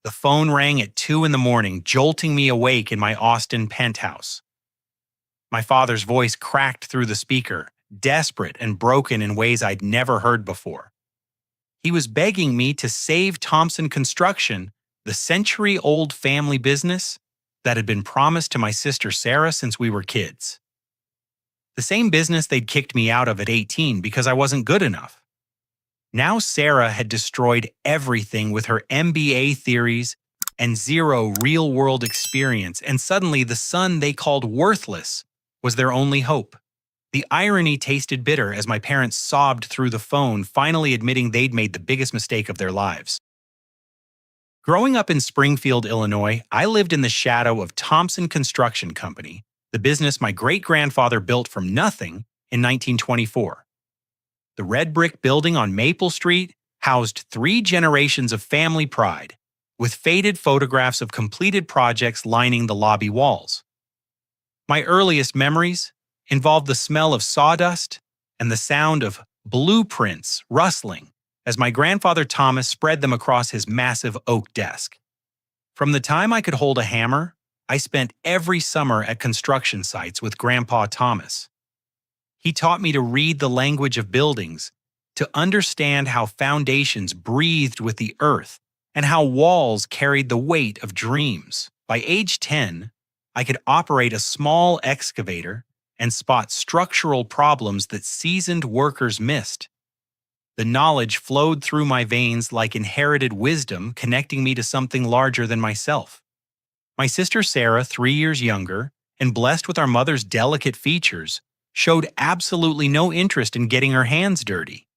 The phone rang at 2 in the morning, jolting me awake in my Austin penthouse. My father's voice cracked through the speaker, desperate and broken in ways I'd never heard before. He was begging me to save Thompson Construction, the century-old family business that had been promised to my sister Sarah since we were kids. The same business they'd kicked me out of at 18 because I wasn't good enough. Now Sarah had destroyed everything with her MBA theories and zero real-world experience, and suddenly the son they called worthless was their only hope. The irony tasted bitter as my parents sobbed through the phone, finally admitting they'd made the biggest mistake of their lives. Growing up in Springfield, Illinois, I lived in the shadow of Thompson Construction Company, the business my great-grandfather built from nothing in 1924. The red brick building on Maple Street housed 3 generations of family pride, with faded photographs of completed projects lining the lobby walls. My earliest memories involved the smell of sawdust and the sound of blueprints rustling as my grandfather Thomas spread them across his massive oak desk. From the time I could hold a hammer, I spent every summer at construction sites with Grandpa Thomas. He taught me to read the language of buildings, to understand how foundations breathed with the earth, and how walls carried the weight of dreams. By age 10, I could operate a small excavator and spot structural problems that seasoned workers missed. The knowledge flowed through my veins like inherited wisdom, connecting me to something larger than myself. My sister Sarah, 3 years younger, and blessed with our mother's delicate features, showed absolutely no interest in getting her hands dirty.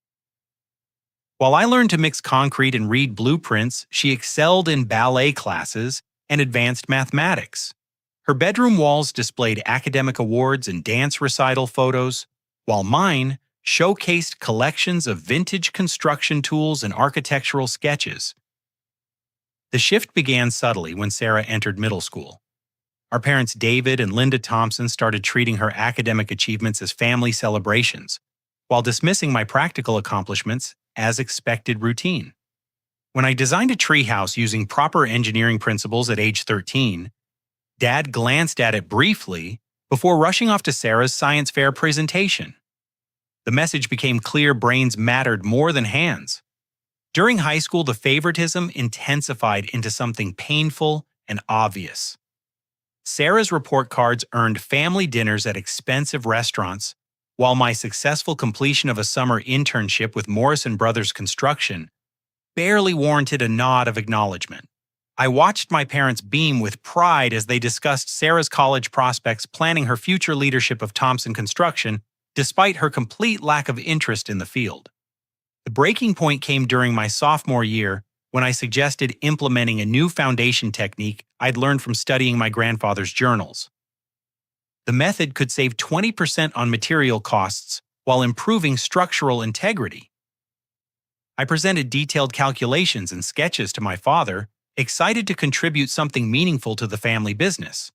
While I learned to mix concrete and read blueprints, she excelled in ballet classes and advanced mathematics. Her bedroom walls displayed academic awards and dance recital photos, while mine showcased collections of vintage construction tools and architectural sketches. The shift began subtly when Sarah entered middle school. Our parents David and Linda Thompson started treating her academic achievements as family celebrations, while dismissing my practical accomplishments as expected routine. When I designed a treehouse using proper engineering principles at age 13, Dad glanced at it briefly before rushing off to Sarah's science fair presentation. The message became clear: brains mattered more than hands. During high school, the favoritism intensified into something painful and obvious. Sarah's report cards earned family dinners at expensive restaurants, while my successful completion of a summer internship with Morrison Brothers Construction barely warranted a nod of acknowledgement. I watched my parents beam with pride as they discussed Sarah's college prospects, planning her future leadership of Thompson Construction, despite her complete lack of interest in the field. The breaking point came during my sophomore year when I suggested implementing a new foundation technique I'd learned from studying my grandfather's journals. The method could save 20% on material costs while improving structural integrity. I presented detailed calculations and sketches to my father, excited to contribute something meaningful to the family business.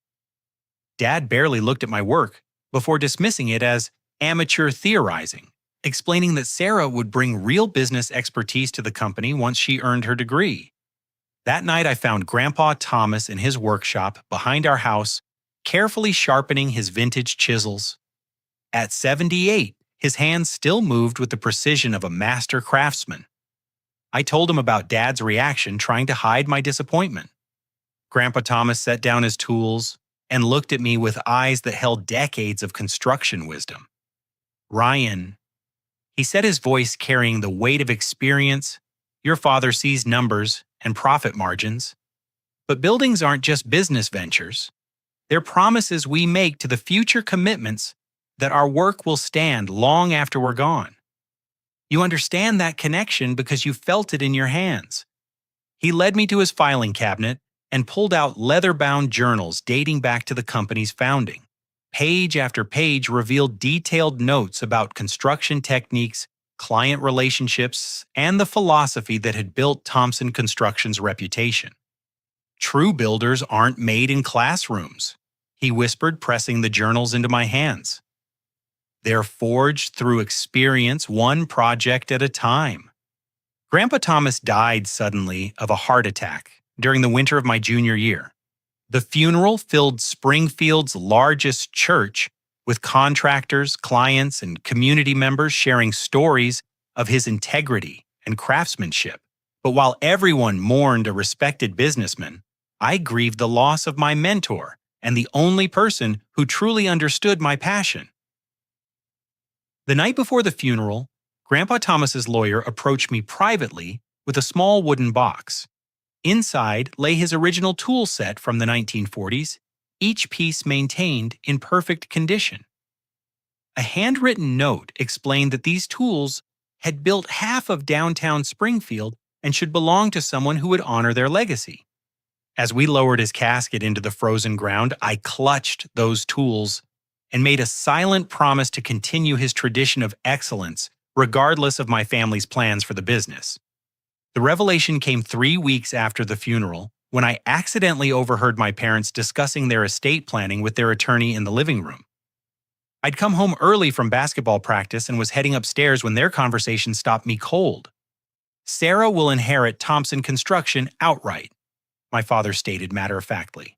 Dad barely looked at my work before dismissing it as amateur theorizing, explaining that Sarah would bring real business expertise to the company once she earned her degree. That night, I found Grandpa Thomas in his workshop behind our house, carefully sharpening his vintage chisels. At 78, his hands still moved with the precision of a master craftsman. I told him about Dad's reaction, trying to hide my disappointment. Grandpa Thomas set down his tools and looked at me with eyes that held decades of construction wisdom. "Ryan," he said, his voice carrying the weight of experience, "your father sees numbers and profit margins. But buildings aren't just business ventures. They're promises we make to the future commitments that our work will stand long after we're gone. You understand that connection because you felt it in your hands." He led me to his filing cabinet and pulled out leather-bound journals dating back to the company's founding. Page after page revealed detailed notes about construction techniques, client relationships, and the philosophy that had built Thompson Construction's reputation. "True builders aren't made in classrooms," he whispered, pressing the journals into my hands. "They're forged through experience, one project at a time." Grandpa Thomas died suddenly of a heart attack during the winter of my junior year. The funeral filled Springfield's largest church with contractors, clients, and community members sharing stories of his integrity and craftsmanship. But while everyone mourned a respected businessman, I grieved the loss of my mentor and the only person who truly understood my passion. The night before the funeral, Grandpa Thomas's lawyer approached me privately with a small wooden box. Inside lay his original tool set from the 1940s, each piece maintained in perfect condition. A handwritten note explained that these tools had built half of downtown Springfield and should belong to someone who would honor their legacy. As we lowered his casket into the frozen ground, I clutched those tools and made a silent promise to continue his tradition of excellence, regardless of my family's plans for the business. The revelation came 3 weeks after the funeral, when I accidentally overheard my parents discussing their estate planning with their attorney in the living room. I'd come home early from basketball practice and was heading upstairs when their conversation stopped me cold. "Sarah will inherit Thompson Construction outright," my father stated matter-of-factly.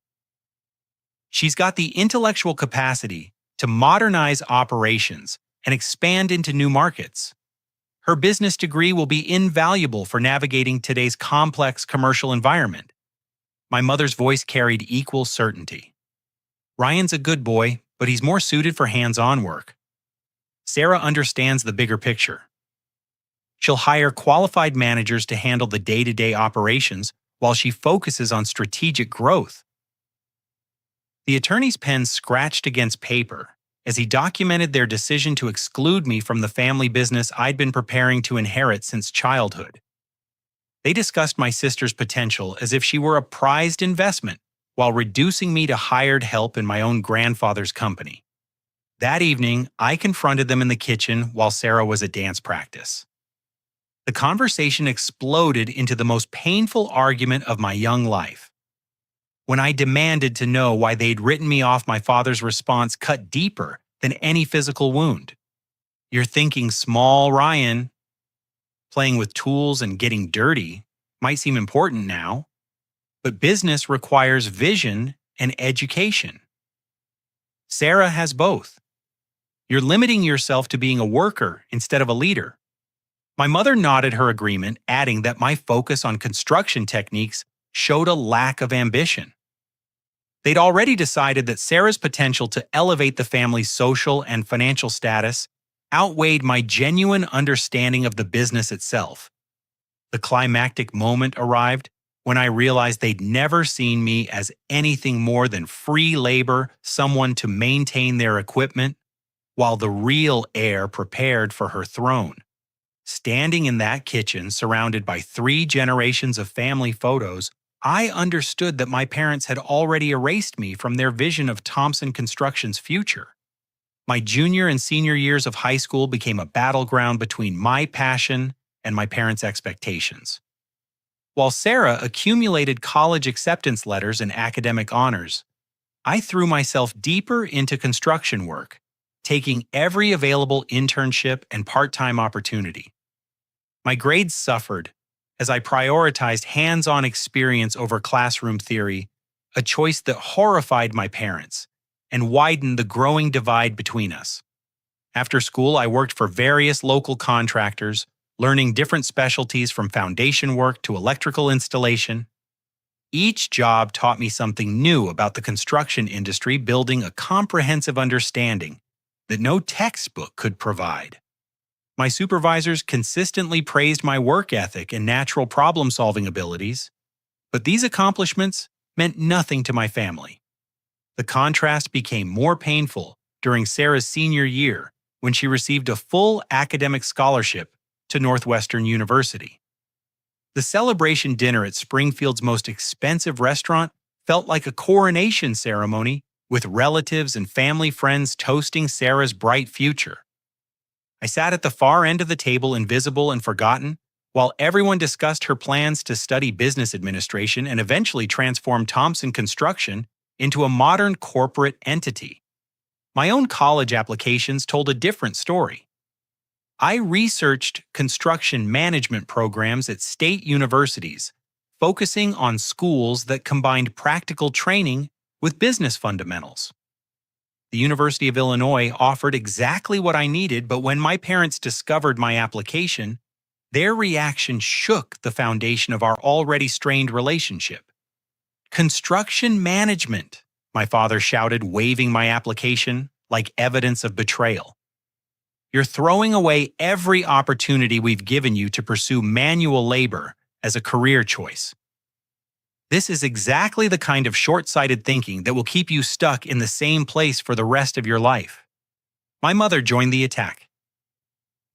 "She's got the intellectual capacity to modernize operations and expand into new markets. Her business degree will be invaluable for navigating today's complex commercial environment." My mother's voice carried equal certainty. "Ryan's a good boy, but he's more suited for hands-on work. Sarah understands the bigger picture. She'll hire qualified managers to handle the day-to-day operations while she focuses on strategic growth." The attorney's pen scratched against paper as he documented their decision to exclude me from the family business I'd been preparing to inherit since childhood. They discussed my sister's potential as if she were a prized investment, while reducing me to hired help in my own grandfather's company. That evening, I confronted them in the kitchen while Sarah was at dance practice. The conversation exploded into the most painful argument of my young life. When I demanded to know why they'd written me off, my father's response cut deeper than any physical wound. "You're thinking small, Ryan. Playing with tools and getting dirty might seem important now, but business requires vision and education. Sarah has both. You're limiting yourself to being a worker instead of a leader." My mother nodded her agreement, adding that my focus on construction techniques showed a lack of ambition. They'd already decided that Sarah's potential to elevate the family's social and financial status outweighed my genuine understanding of the business itself. The climactic moment arrived when I realized they'd never seen me as anything more than free labor, someone to maintain their equipment, while the real heir prepared for her throne. Standing in that kitchen, surrounded by 3 generations of family photos, I understood that my parents had already erased me from their vision of Thompson Construction's future. My junior and senior years of high school became a battleground between my passion and my parents' expectations. While Sarah accumulated college acceptance letters and academic honors, I threw myself deeper into construction work, taking every available internship and part-time opportunity. My grades suffered as I prioritized hands-on experience over classroom theory, a choice that horrified my parents and widened the growing divide between us. After school, I worked for various local contractors, learning different specialties from foundation work to electrical installation. Each job taught me something new about the construction industry, building a comprehensive understanding that no textbook could provide. My supervisors consistently praised my work ethic and natural problem-solving abilities, but these accomplishments meant nothing to my family. The contrast became more painful during Sarah's senior year when she received a full academic scholarship to Northwestern University. The celebration dinner at Springfield's most expensive restaurant felt like a coronation ceremony, with relatives and family friends toasting Sarah's bright future. I sat at the far end of the table, invisible and forgotten, while everyone discussed her plans to study business administration and eventually transform Thompson Construction into a modern corporate entity. My own college applications told a different story. I researched construction management programs at state universities, focusing on schools that combined practical training with business fundamentals. The University of Illinois offered exactly what I needed, but when my parents discovered my application, their reaction shook the foundation of our already strained relationship. "Construction management," my father shouted, waving my application like evidence of betrayal. "You're throwing away every opportunity we've given you to pursue manual labor as a career choice. This is exactly the kind of short-sighted thinking that will keep you stuck in the same place for the rest of your life." My mother joined the attack,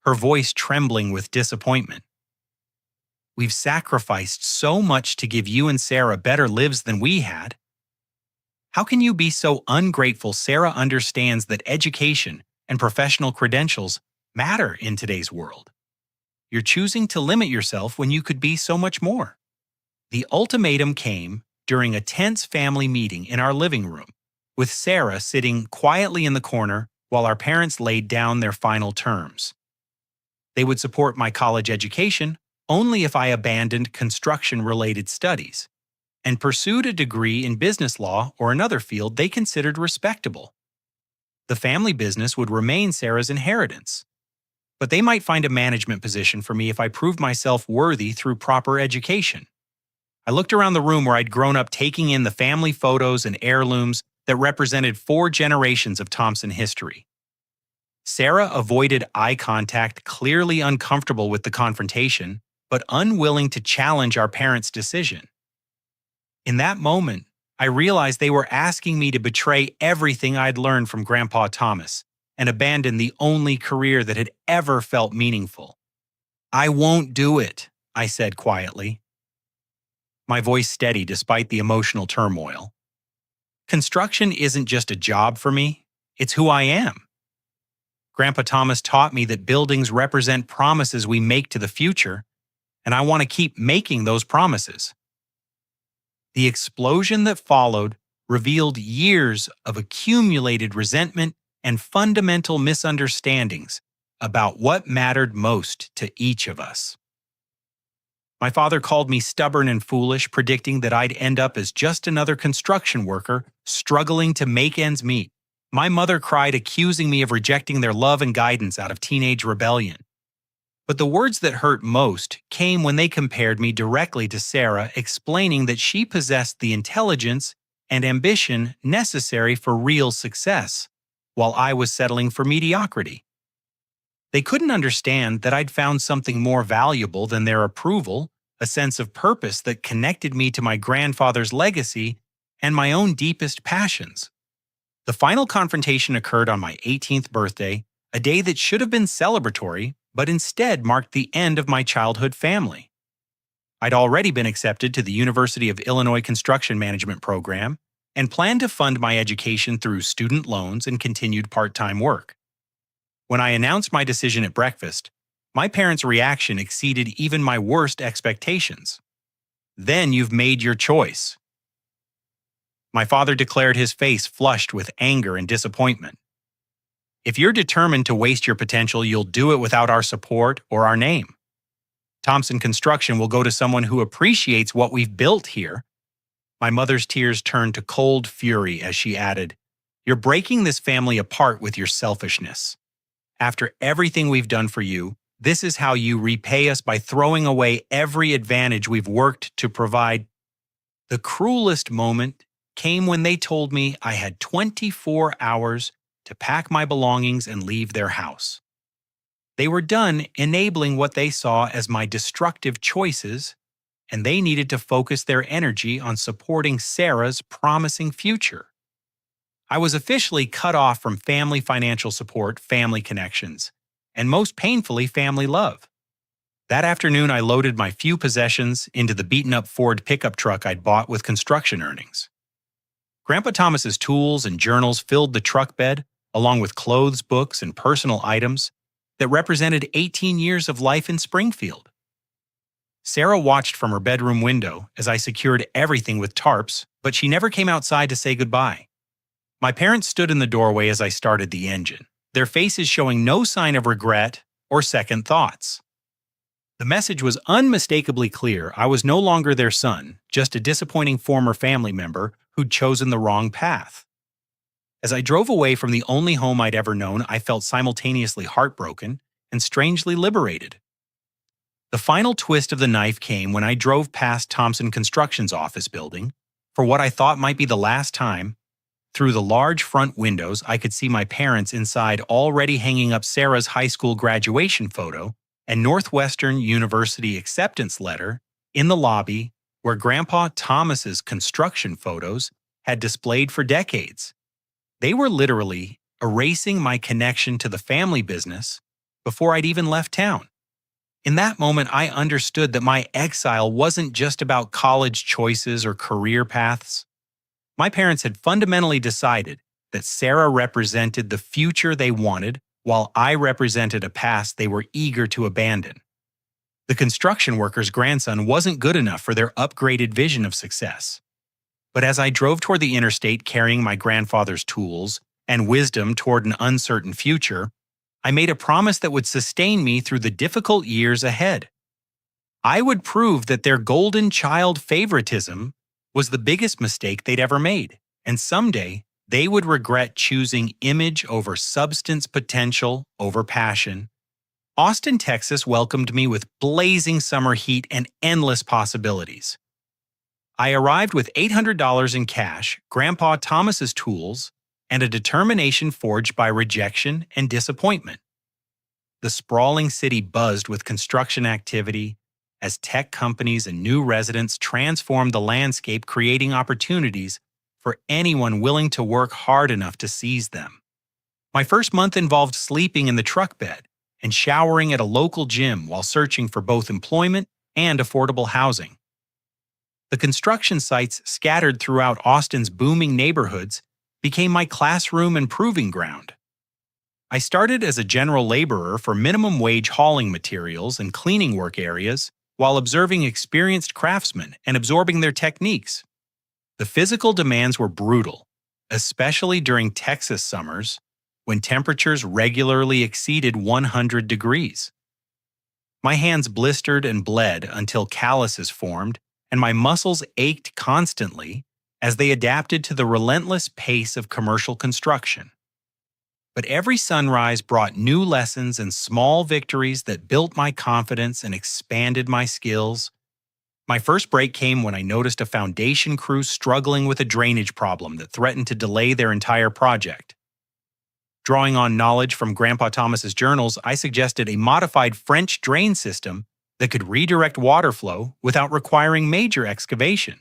her voice trembling with disappointment. "We've sacrificed so much to give you and Sarah better lives than we had. How can you be so ungrateful? Sarah understands that education and professional credentials matter in today's world. You're choosing to limit yourself when you could be so much more." The ultimatum came during a tense family meeting in our living room, with Sarah sitting quietly in the corner while our parents laid down their final terms. They would support my college education only if I abandoned construction-related studies and pursued a degree in business law or another field they considered respectable. The family business would remain Sarah's inheritance, but they might find a management position for me if I proved myself worthy through proper education. I looked around the room where I'd grown up, taking in the family photos and heirlooms that represented 4 generations of Thompson history. Sarah avoided eye contact, clearly uncomfortable with the confrontation, but unwilling to challenge our parents' decision. In that moment, I realized they were asking me to betray everything I'd learned from Grandpa Thomas and abandon the only career that had ever felt meaningful. "I won't do it," I said quietly, my voice steady despite the emotional turmoil. "Construction isn't just a job for me, it's who I am. Grandpa Thomas taught me that buildings represent promises we make to the future, and I want to keep making those promises." The explosion that followed revealed years of accumulated resentment and fundamental misunderstandings about what mattered most to each of us. My father called me stubborn and foolish, predicting that I'd end up as just another construction worker struggling to make ends meet. My mother cried, accusing me of rejecting their love and guidance out of teenage rebellion. But the words that hurt most came when they compared me directly to Sarah, explaining that she possessed the intelligence and ambition necessary for real success, while I was settling for mediocrity. They couldn't understand that I'd found something more valuable than their approval, a sense of purpose that connected me to my grandfather's legacy and my own deepest passions. The final confrontation occurred on my 18th birthday, a day that should have been celebratory, but instead marked the end of my childhood family. I'd already been accepted to the University of Illinois Construction Management program and planned to fund my education through student loans and continued part-time work. When I announced my decision at breakfast, my parents' reaction exceeded even my worst expectations. "Then you've made your choice." My father declared, his face flushed with anger and disappointment. "If you're determined to waste your potential, you'll do it without our support or our name. Thompson Construction will go to someone who appreciates what we've built here." My mother's tears turned to cold fury as she added, "You're breaking this family apart with your selfishness. After everything we've done for you, this is how you repay us, by throwing away every advantage we've worked to provide." The cruelest moment came when they told me I had 24 hours to pack my belongings and leave their house. They were done enabling what they saw as my destructive choices, and they needed to focus their energy on supporting Sarah's promising future. I was officially cut off from family financial support, family connections, and most painfully, family love. That afternoon, I loaded my few possessions into the beaten-up Ford pickup truck I'd bought with construction earnings. Grandpa Thomas's tools and journals filled the truck bed, along with clothes, books, and personal items that represented 18 years of life in Springfield. Sarah watched from her bedroom window as I secured everything with tarps, but she never came outside to say goodbye. My parents stood in the doorway as I started the engine, their faces showing no sign of regret or second thoughts. The message was unmistakably clear. I was no longer their son, just a disappointing former family member who'd chosen the wrong path. As I drove away from the only home I'd ever known, I felt simultaneously heartbroken and strangely liberated. The final twist of the knife came when I drove past Thompson Construction's office building. For what I thought might be the last time, through the large front windows, I could see my parents inside already hanging up Sarah's high school graduation photo and Northwestern University acceptance letter in the lobby where Grandpa Thomas's construction photos had displayed for decades. They were literally erasing my connection to the family business before I'd even left town. In that moment, I understood that my exile wasn't just about college choices or career paths. My parents had fundamentally decided that Sarah represented the future they wanted, while I represented a past they were eager to abandon. The construction worker's grandson wasn't good enough for their upgraded vision of success. But as I drove toward the interstate carrying my grandfather's tools and wisdom toward an uncertain future, I made a promise that would sustain me through the difficult years ahead. I would prove that their golden child favoritism was the biggest mistake they'd ever made, and someday they would regret choosing image over substance, potential over passion. Austin, Texas welcomed me with blazing summer heat and endless possibilities. I arrived with $800 in cash, Grandpa Thomas's tools, and a determination forged by rejection and disappointment. The sprawling city buzzed with construction activity as tech companies and new residents transformed the landscape, creating opportunities for anyone willing to work hard enough to seize them. My first month involved sleeping in the truck bed and showering at a local gym while searching for both employment and affordable housing. The construction sites scattered throughout Austin's booming neighborhoods became my classroom and proving ground. I started as a general laborer for minimum wage hauling materials and cleaning work areas while observing experienced craftsmen and absorbing their techniques. The physical demands were brutal, especially during Texas summers when temperatures regularly exceeded 100 degrees. My hands blistered and bled until calluses formed, and my muscles ached constantly as they adapted to the relentless pace of commercial construction. But every sunrise brought new lessons and small victories that built my confidence and expanded my skills. My first break came when I noticed a foundation crew struggling with a drainage problem that threatened to delay their entire project. Drawing on knowledge from Grandpa Thomas's journals, I suggested a modified French drain system that could redirect water flow without requiring major excavation.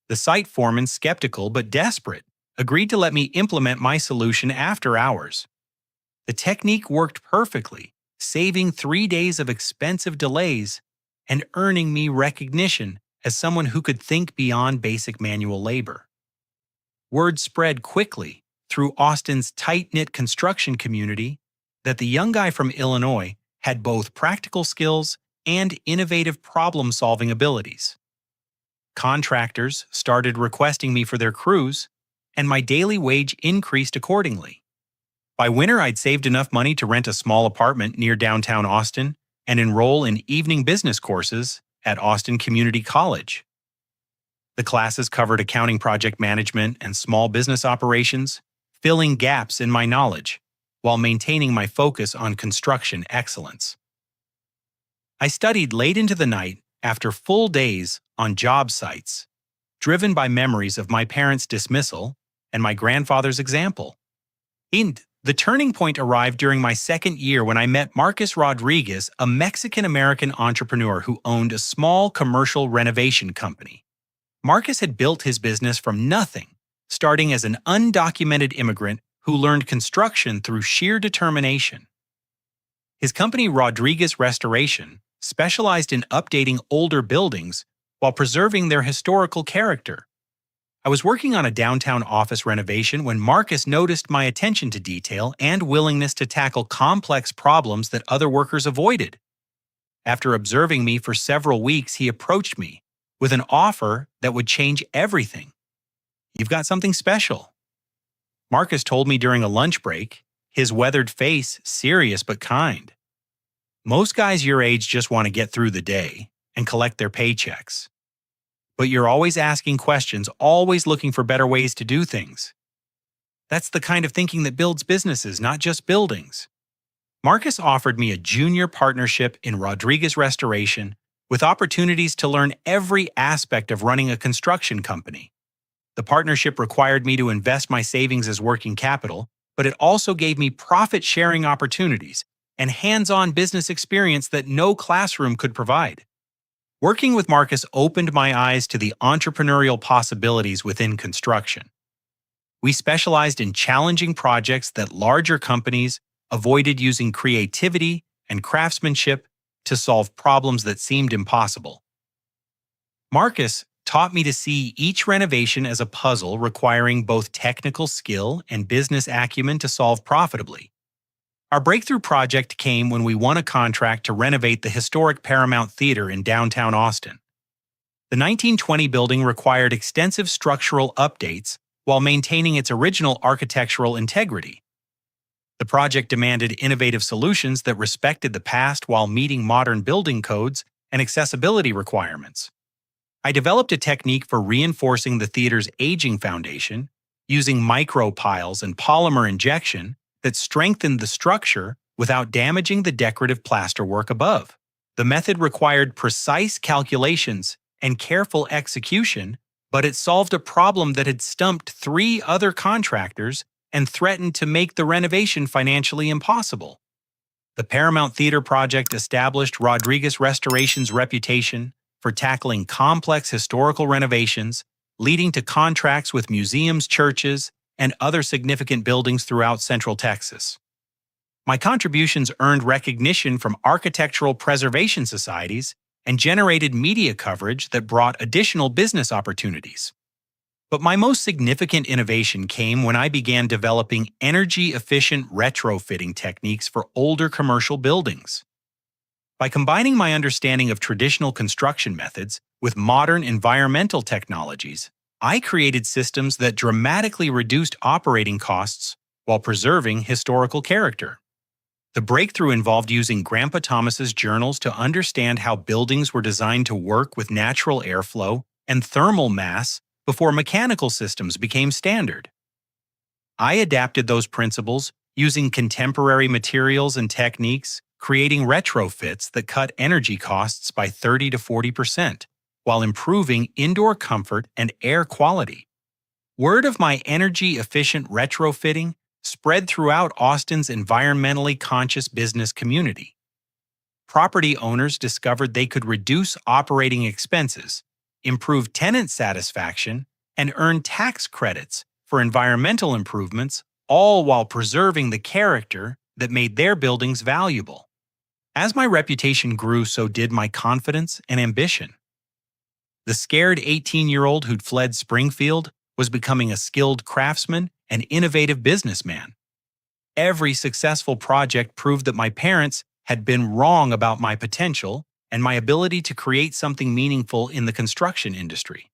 The site foreman, skeptical but desperate, agreed to let me implement my solution after hours. The technique worked perfectly, saving 3 days of expensive delays and earning me recognition as someone who could think beyond basic manual labor. Word spread quickly through Austin's tight-knit construction community that the young guy from Illinois had both practical skills and innovative problem-solving abilities. Contractors started requesting me for their crews, and my daily wage increased accordingly. By winter, I'd saved enough money to rent a small apartment near downtown Austin and enroll in evening business courses at Austin Community College. The classes covered accounting, project management, and small business operations, filling gaps in my knowledge while maintaining my focus on construction excellence. I studied late into the night after full days on job sites, driven by memories of my parents' dismissal and my grandfather's example. The turning point arrived during my second year when I met Marcus Rodriguez, a Mexican-American entrepreneur who owned a small commercial renovation company. Marcus had built his business from nothing, starting as an undocumented immigrant who learned construction through sheer determination. His company, Rodriguez Restoration, specialized in updating older buildings while preserving their historical character. I was working on a downtown office renovation when Marcus noticed my attention to detail and willingness to tackle complex problems that other workers avoided. After observing me for several weeks, he approached me with an offer that would change everything. "You've got something special." Marcus told me during a lunch break, his weathered face serious but kind. Most guys your age just want to get through the day and collect their paychecks. But you're always asking questions, always looking for better ways to do things. That's the kind of thinking that builds businesses, not just buildings. Marcus offered me a junior partnership in Rodriguez Restoration with opportunities to learn every aspect of running a construction company. The partnership required me to invest my savings as working capital, but it also gave me profit-sharing opportunities and hands-on business experience that no classroom could provide. Working with Marcus opened my eyes to the entrepreneurial possibilities within construction. We specialized in challenging projects that larger companies avoided using creativity and craftsmanship to solve problems that seemed impossible. Marcus taught me to see each renovation as a puzzle requiring both technical skill and business acumen to solve profitably. Our breakthrough project came when we won a contract to renovate the historic Paramount Theater in downtown Austin. The 1920 building required extensive structural updates while maintaining its original architectural integrity. The project demanded innovative solutions that respected the past while meeting modern building codes and accessibility requirements. I developed a technique for reinforcing the theater's aging foundation, using micropiles and polymer injection that strengthened the structure without damaging the decorative plasterwork above. The method required precise calculations and careful execution, but it solved a problem that had stumped 3 other contractors and threatened to make the renovation financially impossible. The Paramount Theater project established Rodriguez Restoration's reputation for tackling complex historical renovations, leading to contracts with museums, churches, and other significant buildings throughout Central Texas. My contributions earned recognition from architectural preservation societies and generated media coverage that brought additional business opportunities. But my most significant innovation came when I began developing energy-efficient retrofitting techniques for older commercial buildings. By combining my understanding of traditional construction methods with modern environmental technologies, I created systems that dramatically reduced operating costs while preserving historical character. The breakthrough involved using Grandpa Thomas's journals to understand how buildings were designed to work with natural airflow and thermal mass before mechanical systems became standard. I adapted those principles using contemporary materials and techniques, creating retrofits that cut energy costs by 30 to 40%, while improving indoor comfort and air quality. Word of my energy-efficient retrofitting spread throughout Austin's environmentally conscious business community. Property owners discovered they could reduce operating expenses, improve tenant satisfaction, and earn tax credits for environmental improvements, all while preserving the character that made their buildings valuable. As my reputation grew, so did my confidence and ambition. The scared 18-year-old who'd fled Springfield was becoming a skilled craftsman and innovative businessman. Every successful project proved that my parents had been wrong about my potential and my ability to create something meaningful in the construction industry.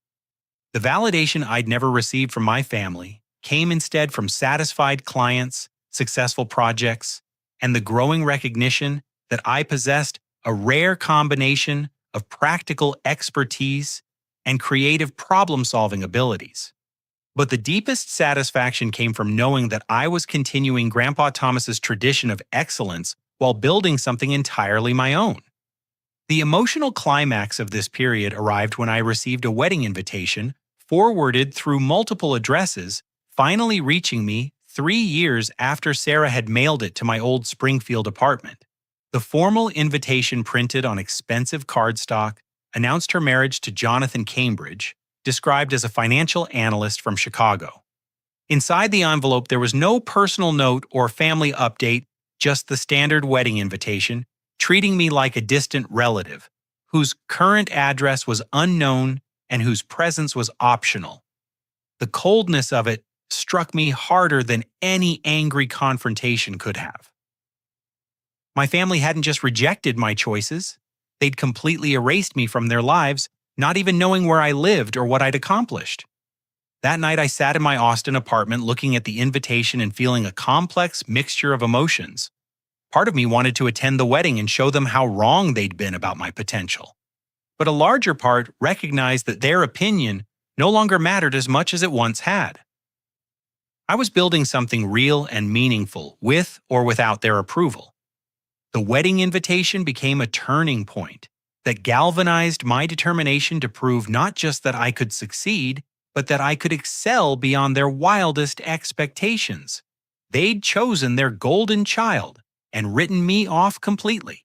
The validation I'd never received from my family came instead from satisfied clients, successful projects, and the growing recognition that I possessed a rare combination of practical expertise and creative problem-solving abilities. But the deepest satisfaction came from knowing that I was continuing Grandpa Thomas's tradition of excellence while building something entirely my own. The emotional climax of this period arrived when I received a wedding invitation forwarded through multiple addresses, finally reaching me 3 years after Sarah had mailed it to my old Springfield apartment. The formal invitation, printed on expensive cardstock, announced her marriage to Jonathan Cambridge, described as a financial analyst from Chicago. Inside the envelope, there was no personal note or family update, just the standard wedding invitation, treating me like a distant relative, whose current address was unknown and whose presence was optional. The coldness of it struck me harder than any angry confrontation could have. My family hadn't just rejected my choices, they'd completely erased me from their lives, not even knowing where I lived or what I'd accomplished. That night I sat in my Austin apartment looking at the invitation and feeling a complex mixture of emotions. Part of me wanted to attend the wedding and show them how wrong they'd been about my potential. But a larger part recognized that their opinion no longer mattered as much as it once had. I was building something real and meaningful with or without their approval. The wedding invitation became a turning point that galvanized my determination to prove not just that I could succeed, but that I could excel beyond their wildest expectations. They'd chosen their golden child and written me off completely.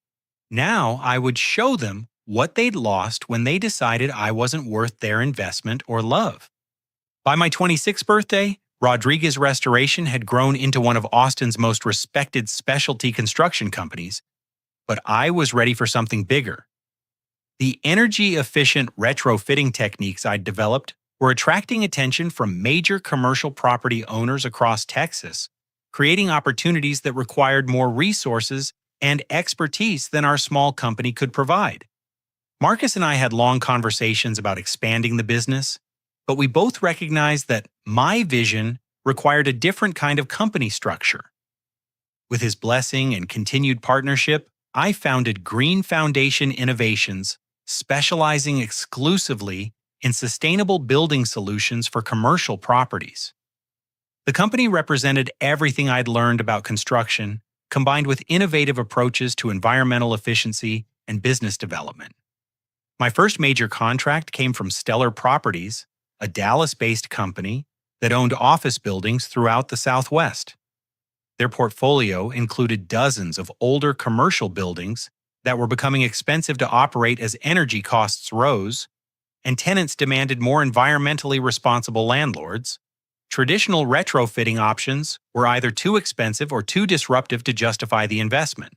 Now I would show them what they'd lost when they decided I wasn't worth their investment or love. By my 26th birthday, Rodriguez Restoration had grown into one of Austin's most respected specialty construction companies, but I was ready for something bigger. The energy-efficient retrofitting techniques I'd developed were attracting attention from major commercial property owners across Texas, creating opportunities that required more resources and expertise than our small company could provide. Marcus and I had long conversations about expanding the business, but we both recognized that my vision required a different kind of company structure. With his blessing and continued partnership, I founded Green Foundation Innovations, specializing exclusively in sustainable building solutions for commercial properties. The company represented everything I'd learned about construction, combined with innovative approaches to environmental efficiency and business development. My first major contract came from Stellar Properties, a Dallas-based company that owned office buildings throughout the Southwest. Their portfolio included dozens of older commercial buildings that were becoming expensive to operate as energy costs rose, and tenants demanded more environmentally responsible landlords. Traditional retrofitting options were either too expensive or too disruptive to justify the investment.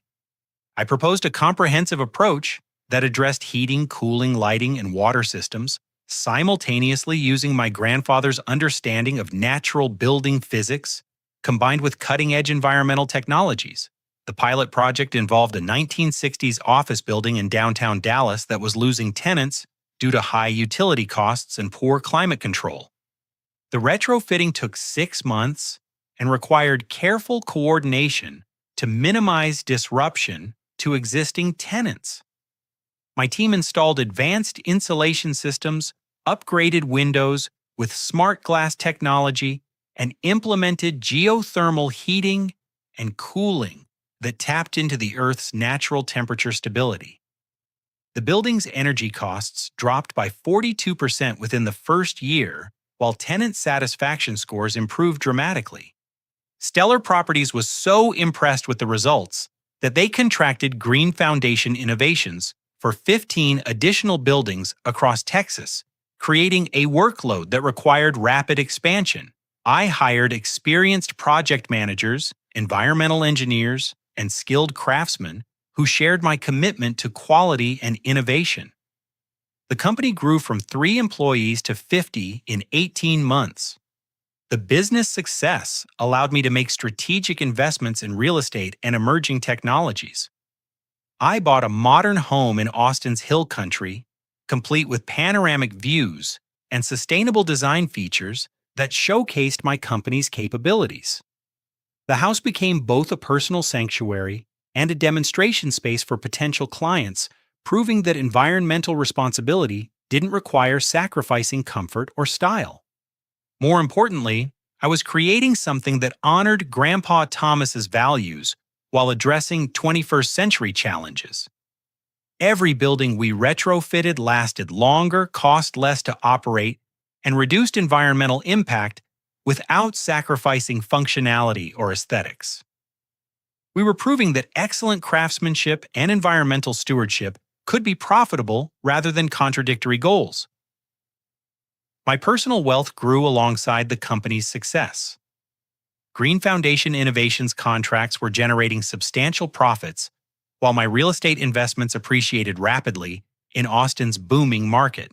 I proposed a comprehensive approach that addressed heating, cooling, lighting, and water systems, simultaneously using my grandfather's understanding of natural building physics combined with cutting-edge environmental technologies. The pilot project involved a 1960s office building in downtown Dallas that was losing tenants due to high utility costs and poor climate control. The retrofitting took 6 months and required careful coordination to minimize disruption to existing tenants. My team installed advanced insulation systems, upgraded windows with smart glass technology, and implemented geothermal heating and cooling that tapped into the Earth's natural temperature stability. The building's energy costs dropped by 42% within the first year, while tenant satisfaction scores improved dramatically. Stellar Properties was so impressed with the results that they contracted Green Foundation Innovations for 15 additional buildings across Texas, creating a workload that required rapid expansion. I hired experienced project managers, environmental engineers, and skilled craftsmen who shared my commitment to quality and innovation. The company grew from 3 employees to 50 in 18 months. The business success allowed me to make strategic investments in real estate and emerging technologies. I bought a modern home in Austin's Hill Country, complete with panoramic views and sustainable design features that showcased my company's capabilities. The house became both a personal sanctuary and a demonstration space for potential clients, proving that environmental responsibility didn't require sacrificing comfort or style. More importantly, I was creating something that honored Grandpa Thomas's values while addressing 21st century challenges. Every building we retrofitted lasted longer, cost less to operate, and reduced environmental impact without sacrificing functionality or aesthetics. We were proving that excellent craftsmanship and environmental stewardship could be profitable rather than contradictory goals. My personal wealth grew alongside the company's success. Green Foundation Innovations contracts were generating substantial profits, while my real estate investments appreciated rapidly in Austin's booming market.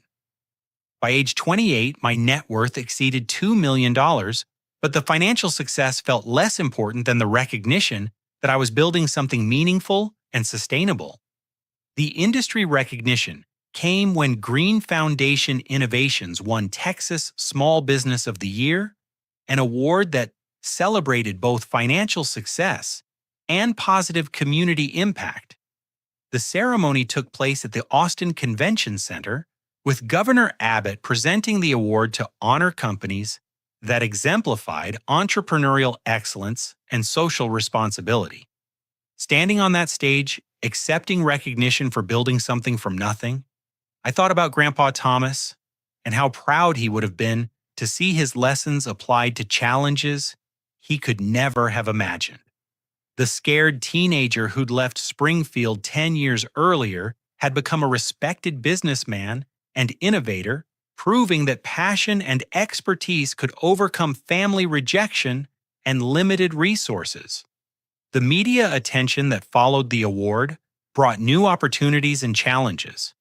By age 28, my net worth exceeded $2 million, but the financial success felt less important than the recognition that I was building something meaningful and sustainable. The industry recognition came when Green Foundation Innovations won Texas Small Business of the Year, an award that celebrated both financial success and positive community impact. The ceremony took place at the Austin Convention Center, with Governor Abbott presenting the award to honor companies that exemplified entrepreneurial excellence and social responsibility. Standing on that stage, accepting recognition for building something from nothing, I thought about Grandpa Thomas and how proud he would have been to see his lessons applied to challenges he could never have imagined. The scared teenager who'd left Springfield 10 years earlier had become a respected businessman and innovator, proving that passion and expertise could overcome family rejection and limited resources. The media attention that followed the award brought new opportunities and challenges.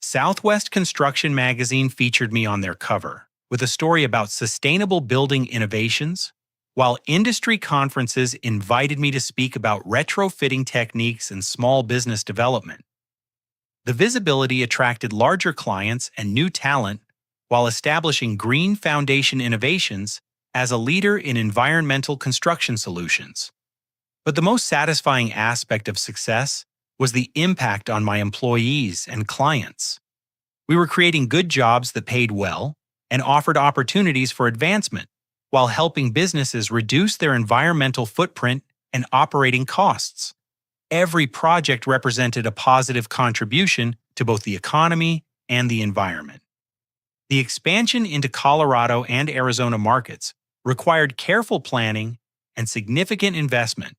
Southwest Construction magazine featured me on their cover, with a story about sustainable building innovations, while industry conferences invited me to speak about retrofitting techniques and small business development. The visibility attracted larger clients and new talent while establishing Green Foundation Innovations as a leader in environmental construction solutions. But the most satisfying aspect of success was the impact on my employees and clients. We were creating good jobs that paid well and offered opportunities for advancement, while helping businesses reduce their environmental footprint and operating costs. Every project represented a positive contribution to both the economy and the environment. The expansion into Colorado and Arizona markets required careful planning and significant investment,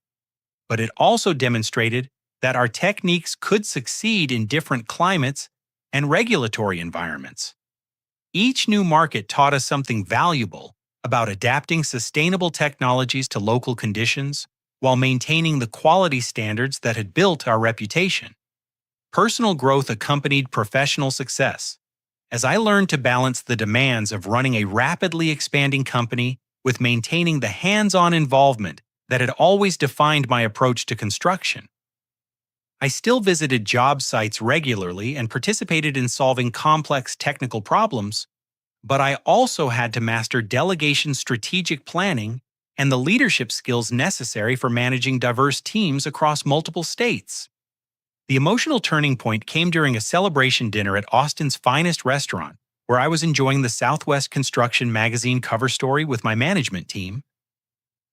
but it also demonstrated that our techniques could succeed in different climates and regulatory environments. Each new market taught us something valuable about adapting sustainable technologies to local conditions while maintaining the quality standards that had built our reputation. Personal growth accompanied professional success, as I learned to balance the demands of running a rapidly expanding company with maintaining the hands-on involvement that had always defined my approach to construction. I still visited job sites regularly and participated in solving complex technical problems, but I also had to master delegation, strategic planning, and the leadership skills necessary for managing diverse teams across multiple states. The emotional turning point came during a celebration dinner at Austin's finest restaurant, where I was enjoying the Southwest Construction magazine cover story with my management team.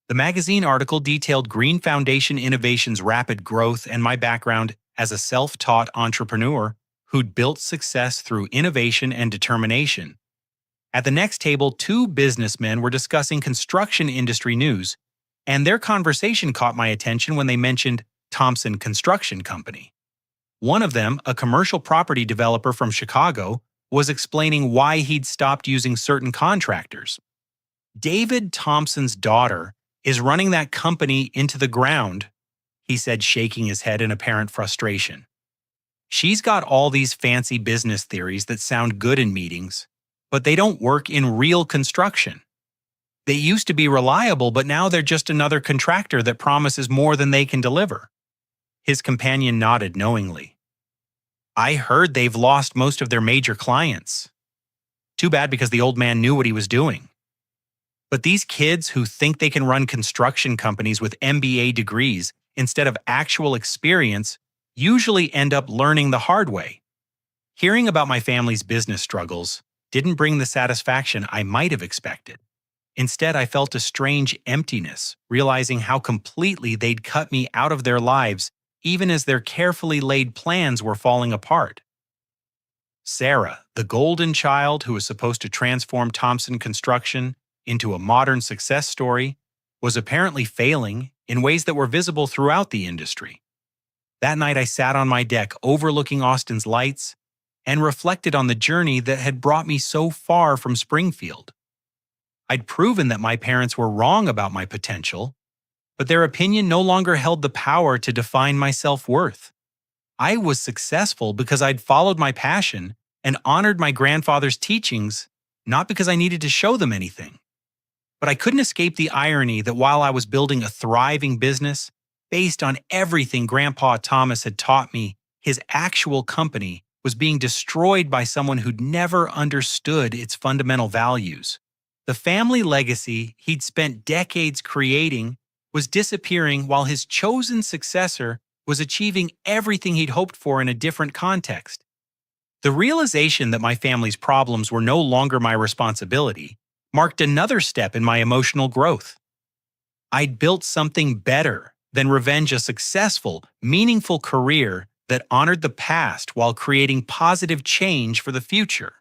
The magazine article detailed Green Foundation Innovations' rapid growth and my background as a self-taught entrepreneur who'd built success through innovation and determination. At the next table, two businessmen were discussing construction industry news, and their conversation caught my attention when they mentioned Thompson Construction Company. One of them, a commercial property developer from Chicago, was explaining why he'd stopped using certain contractors. David Thompson's daughter is running that company into the ground, he said, shaking his head in apparent frustration. She's got all these fancy business theories that sound good in meetings, but they don't work in real construction. They used to be reliable, but now they're just another contractor that promises more than they can deliver. His companion nodded knowingly. I heard they've lost most of their major clients. Too bad, because the old man knew what he was doing. But these kids who think they can run construction companies with MBA degrees instead of actual experience usually end up learning the hard way. Hearing about my family's business struggles didn't bring the satisfaction I might have expected. Instead, I felt a strange emptiness, realizing how completely they'd cut me out of their lives, even as their carefully laid plans were falling apart. Sarah, the golden child who was supposed to transform Thompson Construction into a modern success story, was apparently failing in ways that were visible throughout the industry. That night, I sat on my deck overlooking Austin's lights and reflected on the journey that had brought me so far from Springfield. I'd proven that my parents were wrong about my potential, but their opinion no longer held the power to define my self-worth. I was successful because I'd followed my passion and honored my grandfather's teachings, not because I needed to show them anything. But I couldn't escape the irony that while I was building a thriving business based on everything Grandpa Thomas had taught me, his actual company was being destroyed by someone who'd never understood its fundamental values. The family legacy he'd spent decades creating was disappearing while his chosen successor was achieving everything he'd hoped for in a different context. The realization that my family's problems were no longer my responsibility marked another step in my emotional growth. I'd built something better than revenge, a successful, meaningful career that honored the past while creating positive change for the future.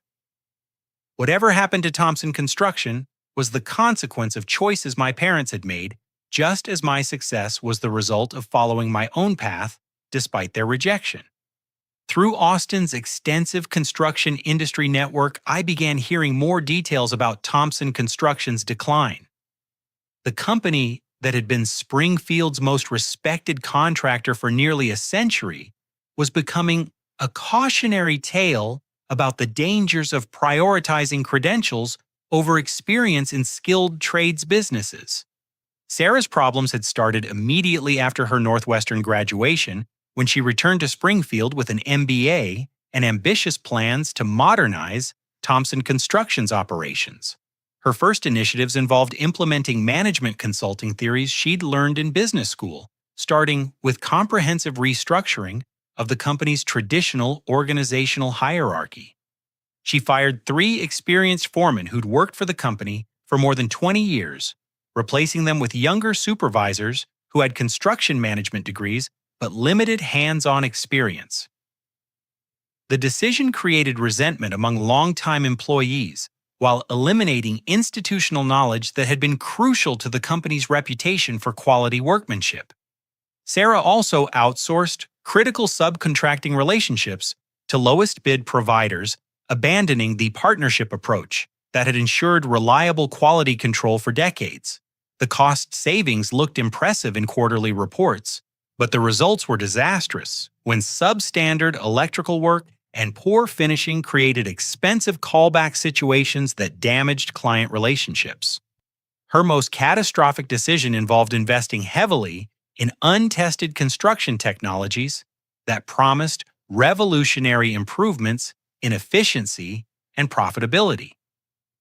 Whatever happened to Thompson Construction was the consequence of choices my parents had made, just as my success was the result of following my own path despite their rejection. Through Austin's extensive construction industry network, I began hearing more details about Thompson Construction's decline. The company that had been Springfield's most respected contractor for nearly a century was becoming a cautionary tale about the dangers of prioritizing credentials over experience in skilled trades businesses. Sarah's problems had started immediately after her Northwestern graduation, when she returned to Springfield with an MBA and ambitious plans to modernize Thompson Construction's operations. Her first initiatives involved implementing management consulting theories she'd learned in business school, starting with comprehensive restructuring of the company's traditional organizational hierarchy. She fired 3 experienced foremen who'd worked for the company for more than 20 years, replacing them with younger supervisors who had construction management degrees but limited hands-on experience. The decision created resentment among longtime employees while eliminating institutional knowledge that had been crucial to the company's reputation for quality workmanship. Sarah also outsourced critical subcontracting relationships to lowest bid providers, abandoning the partnership approach that had ensured reliable quality control for decades. The cost savings looked impressive in quarterly reports, but the results were disastrous when substandard electrical work and poor finishing created expensive callback situations that damaged client relationships. Her most catastrophic decision involved investing heavily in untested construction technologies that promised revolutionary improvements in efficiency and profitability.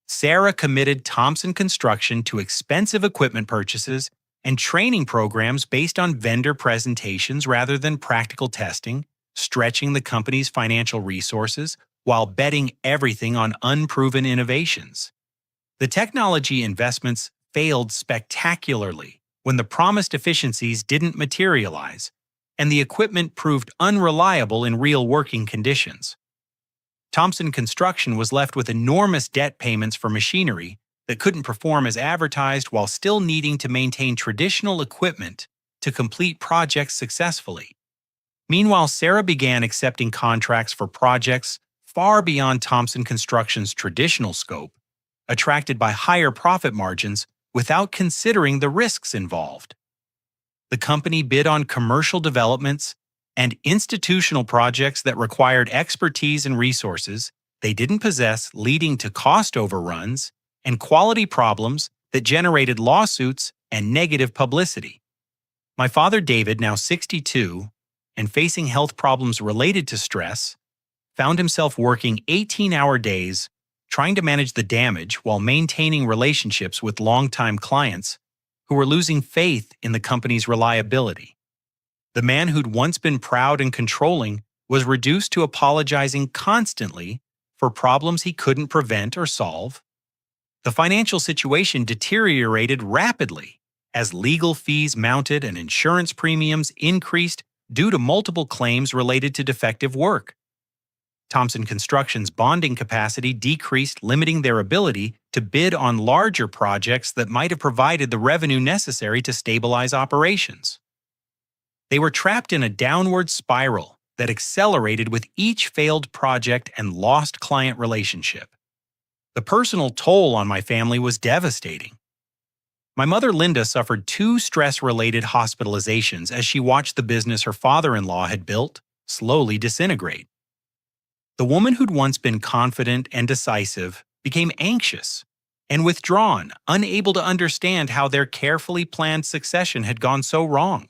Sarah committed Thompson Construction to expensive equipment purchases and training programs based on vendor presentations rather than practical testing, stretching the company's financial resources while betting everything on unproven innovations. The technology investments failed spectacularly when the promised efficiencies didn't materialize, and the equipment proved unreliable in real working conditions. Thompson Construction was left with enormous debt payments for machinery that couldn't perform as advertised while still needing to maintain traditional equipment to complete projects successfully. Meanwhile, Sarah began accepting contracts for projects far beyond Thompson Construction's traditional scope, attracted by higher profit margins without considering the risks involved. The company bid on commercial developments and institutional projects that required expertise and resources they didn't possess, leading to cost overruns and quality problems that generated lawsuits and negative publicity. My father David, now 62, and facing health problems related to stress, found himself working 18-hour days trying to manage the damage while maintaining relationships with longtime clients who were losing faith in the company's reliability. The man who'd once been proud and controlling was reduced to apologizing constantly for problems he couldn't prevent or solve. The financial situation deteriorated rapidly as legal fees mounted and insurance premiums increased due to multiple claims related to defective work. Thompson Construction's bonding capacity decreased, limiting their ability to bid on larger projects that might have provided the revenue necessary to stabilize operations. They were trapped in a downward spiral that accelerated with each failed project and lost client relationship. The personal toll on my family was devastating. My mother Linda suffered 2 stress-related hospitalizations as she watched the business her father-in-law had built slowly disintegrate. The woman who'd once been confident and decisive became anxious and withdrawn, unable to understand how their carefully planned succession had gone so wrong.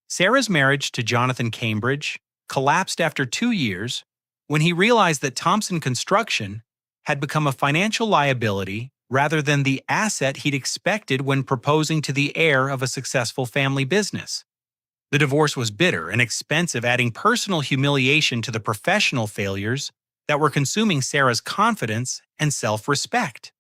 Sarah's marriage to Jonathan Cambridge collapsed after 2 years when he realized that Thompson Construction had become a financial liability rather than the asset he'd expected when proposing to the heir of a successful family business. The divorce was bitter and expensive, adding personal humiliation to the professional failures that were consuming Sarah's confidence and self-respect.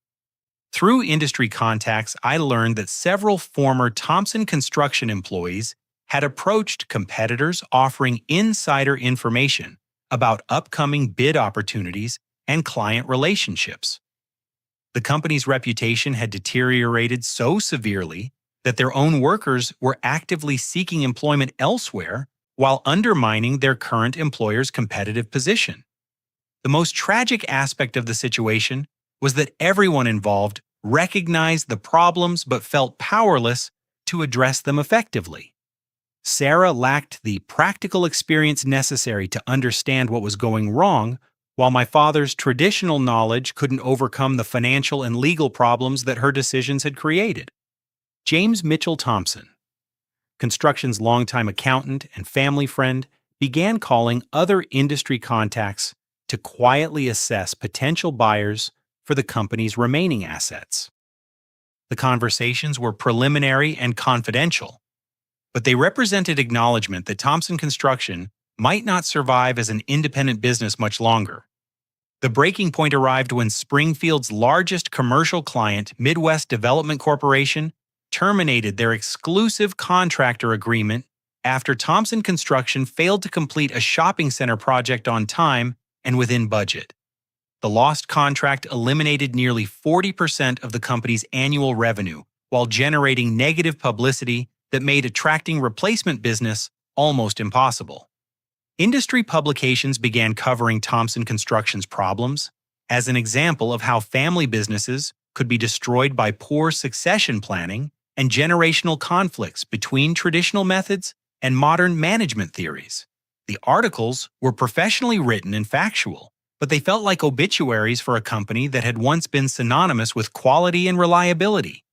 Through industry contacts, I learned that several former Thompson Construction employees had approached competitors offering insider information about upcoming bid opportunities and client relationships. The company's reputation had deteriorated so severely that their own workers were actively seeking employment elsewhere while undermining their current employer's competitive position. The most tragic aspect of the situation was that everyone involved recognized the problems but felt powerless to address them effectively. Sarah lacked the practical experience necessary to understand what was going wrong, while my father's traditional knowledge couldn't overcome the financial and legal problems that her decisions had created. James Mitchell Thompson, construction's longtime accountant and family friend, began calling other industry contacts to quietly assess potential buyers for the company's remaining assets. The conversations were preliminary and confidential, but they represented acknowledgement that Thompson Construction might not survive as an independent business much longer. The breaking point arrived when Springfield's largest commercial client, Midwest Development Corporation, terminated their exclusive contractor agreement after Thompson Construction failed to complete a shopping center project on time and within budget. The lost contract eliminated nearly 40% of the company's annual revenue, while generating negative publicity that made attracting replacement business almost impossible. Industry publications began covering Thompson Construction's problems as an example of how family businesses could be destroyed by poor succession planning and generational conflicts between traditional methods and modern management theories. The articles were professionally written and factual, but they felt like obituaries for a company that had once been synonymous with quality and reliability.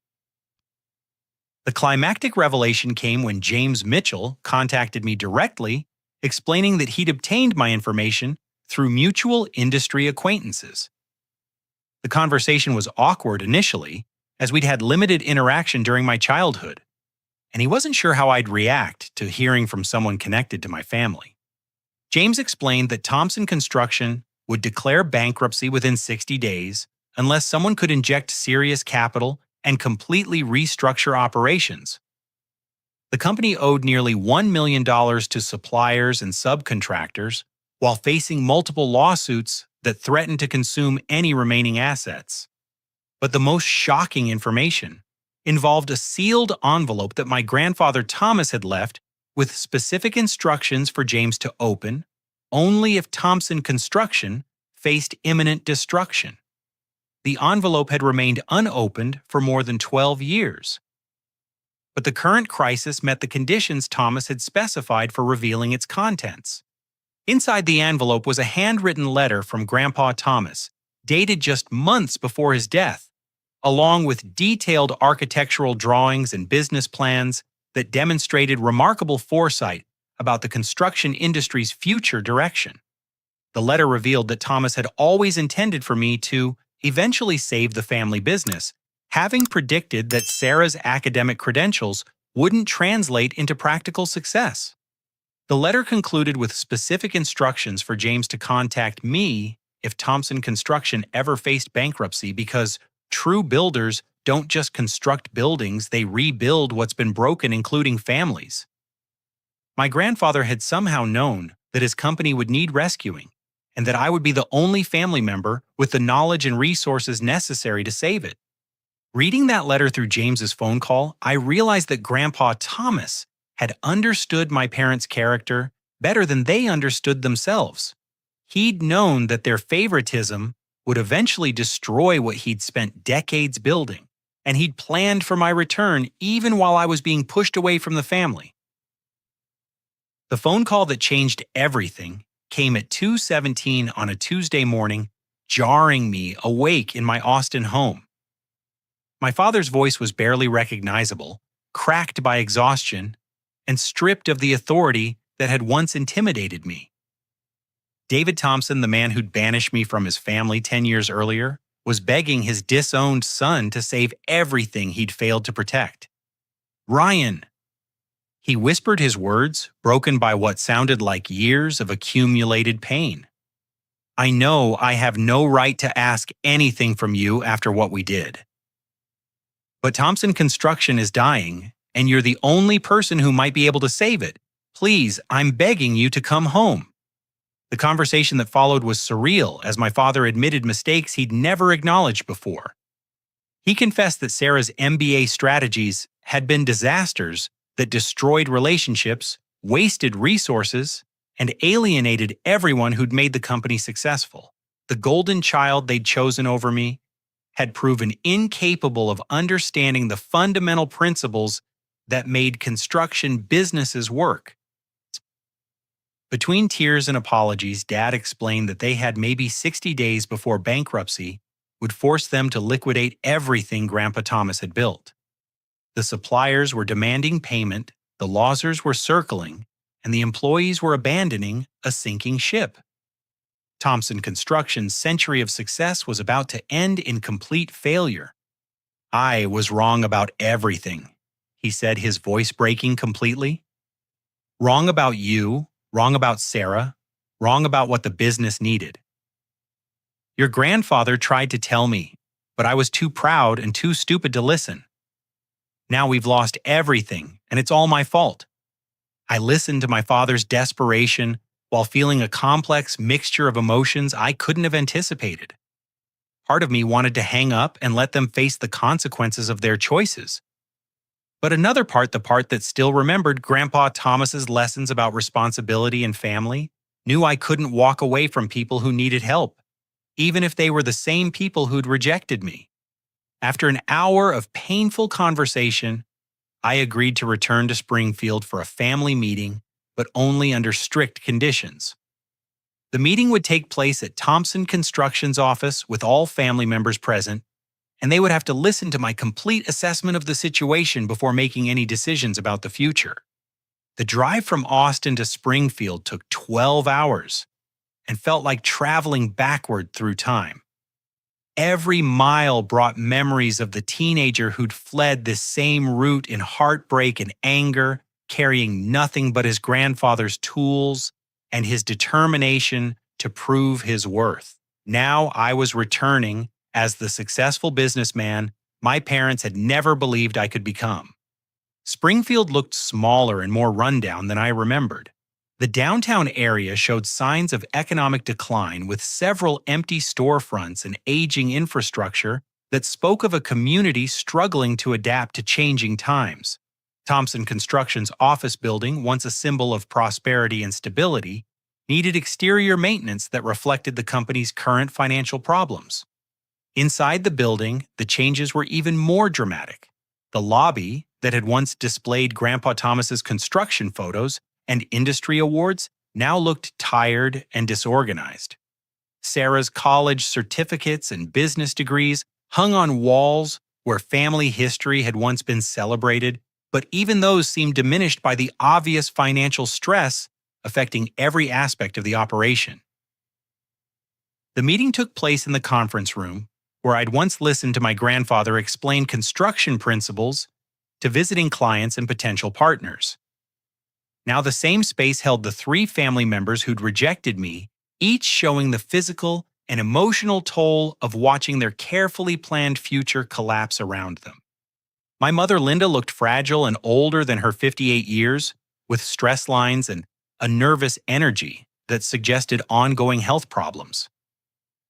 The climactic revelation came when James Mitchell contacted me directly, explaining that he'd obtained my information through mutual industry acquaintances. The conversation was awkward initially, as we'd had limited interaction during my childhood, and he wasn't sure how I'd react to hearing from someone connected to my family. James explained that Thompson Construction would declare bankruptcy within 60 days unless someone could inject serious capital and completely restructure operations. The company owed nearly $1 million to suppliers and subcontractors while facing multiple lawsuits that threatened to consume any remaining assets. But the most shocking information involved a sealed envelope that my grandfather Thomas had left with specific instructions for James to open only if Thompson Construction faced imminent destruction. The envelope had remained unopened for more than 12 years. But the current crisis met the conditions Thomas had specified for revealing its contents. Inside the envelope was a handwritten letter from Grandpa Thomas, dated just months before his death, along with detailed architectural drawings and business plans that demonstrated remarkable foresight about the construction industry's future direction. The letter revealed that Thomas had always intended for me to eventually save the family business, having predicted that Sarah's academic credentials wouldn't translate into practical success. The letter concluded with specific instructions for James to contact me if Thompson Construction ever faced bankruptcy, because true builders don't just construct buildings, they rebuild what's been broken, including families. My grandfather had somehow known that his company would need rescuing, and that I would be the only family member with the knowledge and resources necessary to save it. Reading that letter through James's phone call, I realized that Grandpa Thomas had understood my parents' character better than they understood themselves. He'd known that their favoritism would eventually destroy what he'd spent decades building, and he'd planned for my return even while I was being pushed away from the family. The phone call that changed everything came at 2:17 on a Tuesday morning, jarring me awake in my Austin home. My father's voice was barely recognizable, cracked by exhaustion, and stripped of the authority that had once intimidated me. David Thompson, the man who'd banished me from his family 10 years earlier, was begging his disowned son to save everything he'd failed to protect. "Ryan!" He whispered his words, broken by what sounded like years of accumulated pain. "I know I have no right to ask anything from you after what we did. But Thompson Construction is dying, and you're the only person who might be able to save it. Please, I'm begging you to come home." The conversation that followed was surreal as my father admitted mistakes he'd never acknowledged before. He confessed that Sarah's MBA strategies had been disasters that destroyed relationships, wasted resources, and alienated everyone who'd made the company successful. The golden child they'd chosen over me had proven incapable of understanding the fundamental principles that made construction businesses work. Between tears and apologies, Dad explained that they had maybe 60 days before bankruptcy would force them to liquidate everything Grandpa Thomas had built. The suppliers were demanding payment, the losers were circling, and the employees were abandoning a sinking ship. Thompson Construction's century of success was about to end in complete failure. "I was wrong about everything," he said, his voice breaking completely. "Wrong about you, wrong about Sarah, wrong about what the business needed. Your grandfather tried to tell me, but I was too proud and too stupid to listen. Now we've lost everything, and it's all my fault. I listened to my father's desperation while feeling a complex mixture of emotions I couldn't have anticipated. Part of me wanted to hang up and let them face the consequences of their choices. But another part, the part that still remembered Grandpa Thomas's lessons about responsibility and family, knew I couldn't walk away from people who needed help, even if they were the same people who'd rejected me. After an hour of painful conversation, I agreed to return to Springfield for a family meeting, but only under strict conditions. The meeting would take place at Thompson Construction's office with all family members present, and they would have to listen to my complete assessment of the situation before making any decisions about the future. The drive from Austin to Springfield took 12 hours and felt like traveling backward through time. Every mile brought memories of the teenager who'd fled this same route in heartbreak and anger, carrying nothing but his grandfather's tools and his determination to prove his worth. Now I was returning as the successful businessman my parents had never believed I could become. Springfield looked smaller and more rundown than I remembered. The downtown area showed signs of economic decline with several empty storefronts and aging infrastructure that spoke of a community struggling to adapt to changing times. Thompson Construction's office building, once a symbol of prosperity and stability, needed exterior maintenance that reflected the company's current financial problems. Inside the building, the changes were even more dramatic. The lobby, that had once displayed Grandpa Thomas's construction photos and industry awards, now looked tired and disorganized. Sarah's college certificates and business degrees hung on walls where family history had once been celebrated, but even those seemed diminished by the obvious financial stress affecting every aspect of the operation. The meeting took place in the conference room, where I'd once listened to my grandfather explain construction principles to visiting clients and potential partners. Now the same space held the 3 family members who'd rejected me, each showing the physical and emotional toll of watching their carefully planned future collapse around them. My mother Linda looked fragile and older than her 58 years, with stress lines and a nervous energy that suggested ongoing health problems.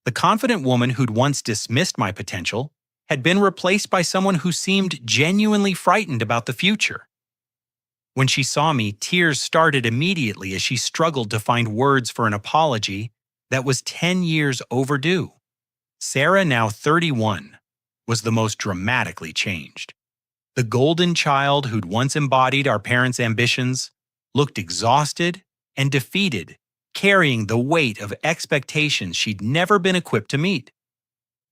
The confident woman who'd once dismissed my potential had been replaced by someone who seemed genuinely frightened about the future. When she saw me, tears started immediately as she struggled to find words for an apology that was 10 years overdue. Sarah, now 31, was the most dramatically changed. The golden child who'd once embodied our parents' ambitions looked exhausted and defeated, carrying the weight of expectations she'd never been equipped to meet.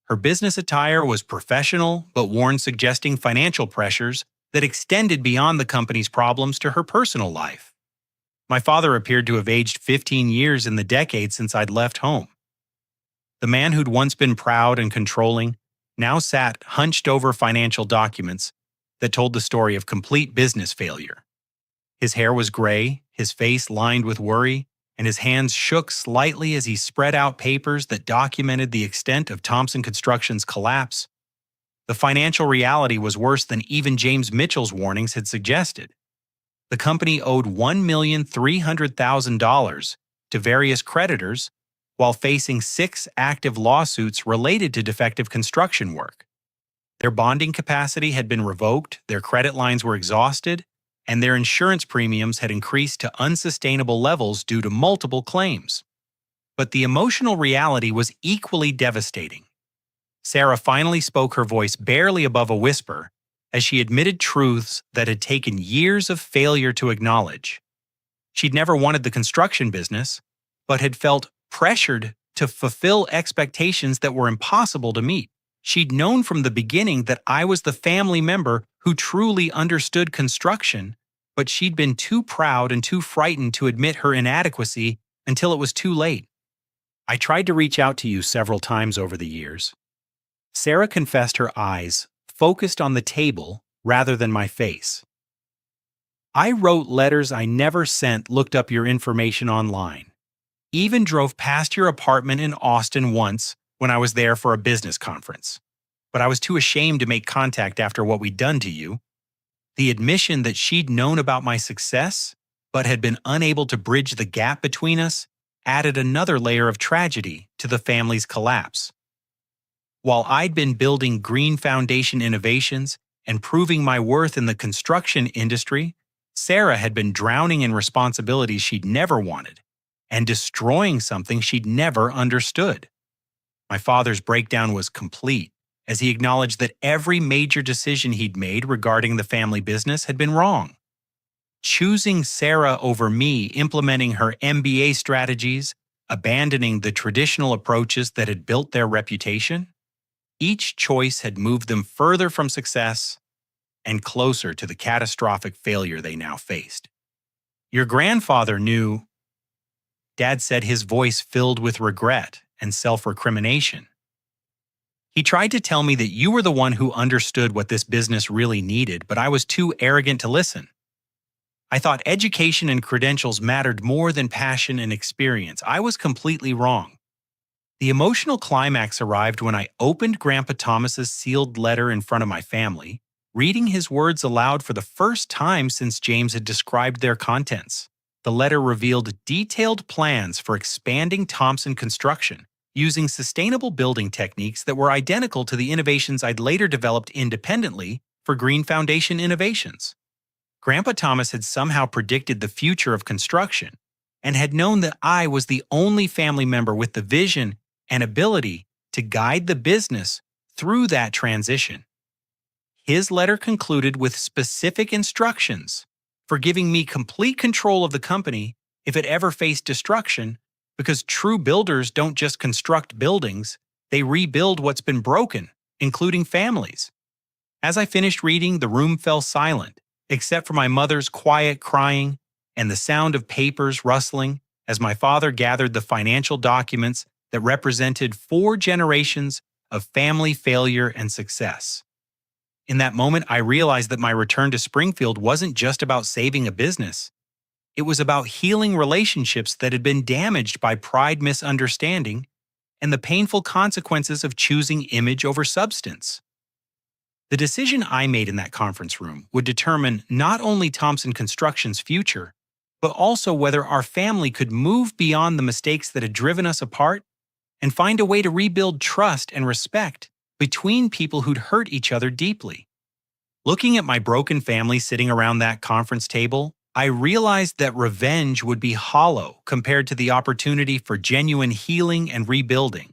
Her business attire was professional, but worn suggesting financial pressures that extended beyond the company's problems to her personal life. My father appeared to have aged 15 years in the decade since I'd left home. The man who'd once been proud and controlling now sat hunched over financial documents that told the story of complete business failure. His hair was gray, his face lined with worry, and his hands shook slightly as he spread out papers that documented the extent of Thompson Construction's collapse. The financial reality was worse than even James Mitchell's warnings had suggested. The company owed $1,300,000 to various creditors while facing 6 active lawsuits related to defective construction work. Their bonding capacity had been revoked, their credit lines were exhausted, and their insurance premiums had increased to unsustainable levels due to multiple claims. But the emotional reality was equally devastating. Sarah finally spoke, her voice barely above a whisper, as she admitted truths that had taken years of failure to acknowledge. She'd never wanted the construction business, but had felt pressured to fulfill expectations that were impossible to meet. She'd known from the beginning that I was the family member who truly understood construction, but she'd been too proud and too frightened to admit her inadequacy until it was too late. I tried to reach out to you several times over the years. Sarah confessed, her eyes focused on the table rather than my face. I wrote letters I never sent, looked up your information online, even drove past your apartment in Austin once when I was there for a business conference. But I was too ashamed to make contact after what we'd done to you. The admission that she'd known about my success, but had been unable to bridge the gap between us, added another layer of tragedy to the family's collapse. While I'd been building Green Foundation Innovations and proving my worth in the construction industry, Sarah had been drowning in responsibilities she'd never wanted and destroying something she'd never understood. My father's breakdown was complete as he acknowledged that every major decision he'd made regarding the family business had been wrong. Choosing Sarah over me, implementing her MBA strategies, abandoning the traditional approaches that had built their reputation, each choice had moved them further from success and closer to the catastrophic failure they now faced. Your grandfather knew, Dad said, his voice filled with regret and self-recrimination. He tried to tell me that you were the one who understood what this business really needed, but I was too arrogant to listen. I thought education and credentials mattered more than passion and experience. I was completely wrong. The emotional climax arrived when I opened Grandpa Thomas's sealed letter in front of my family, reading his words aloud for the first time since James had described their contents. The letter revealed detailed plans for expanding Thompson Construction, using sustainable building techniques that were identical to the innovations I'd later developed independently for Green Foundation Innovations. Grandpa Thomas had somehow predicted the future of construction and had known that I was the only family member with the vision and ability to guide the business through that transition. His letter concluded with specific instructions for giving me complete control of the company if it ever faced destruction, because true builders don't just construct buildings, they rebuild what's been broken, including families. As I finished reading, the room fell silent, except for my mother's quiet crying and the sound of papers rustling as my father gathered the financial documents that represented 4 generations of family failure and success. In that moment, I realized that my return to Springfield wasn't just about saving a business. It was about healing relationships that had been damaged by pride, misunderstanding, and the painful consequences of choosing image over substance. The decision I made in that conference room would determine not only Thompson Construction's future, but also whether our family could move beyond the mistakes that had driven us apart and find a way to rebuild trust and respect between people who'd hurt each other deeply. Looking at my broken family sitting around that conference table, I realized that revenge would be hollow compared to the opportunity for genuine healing and rebuilding.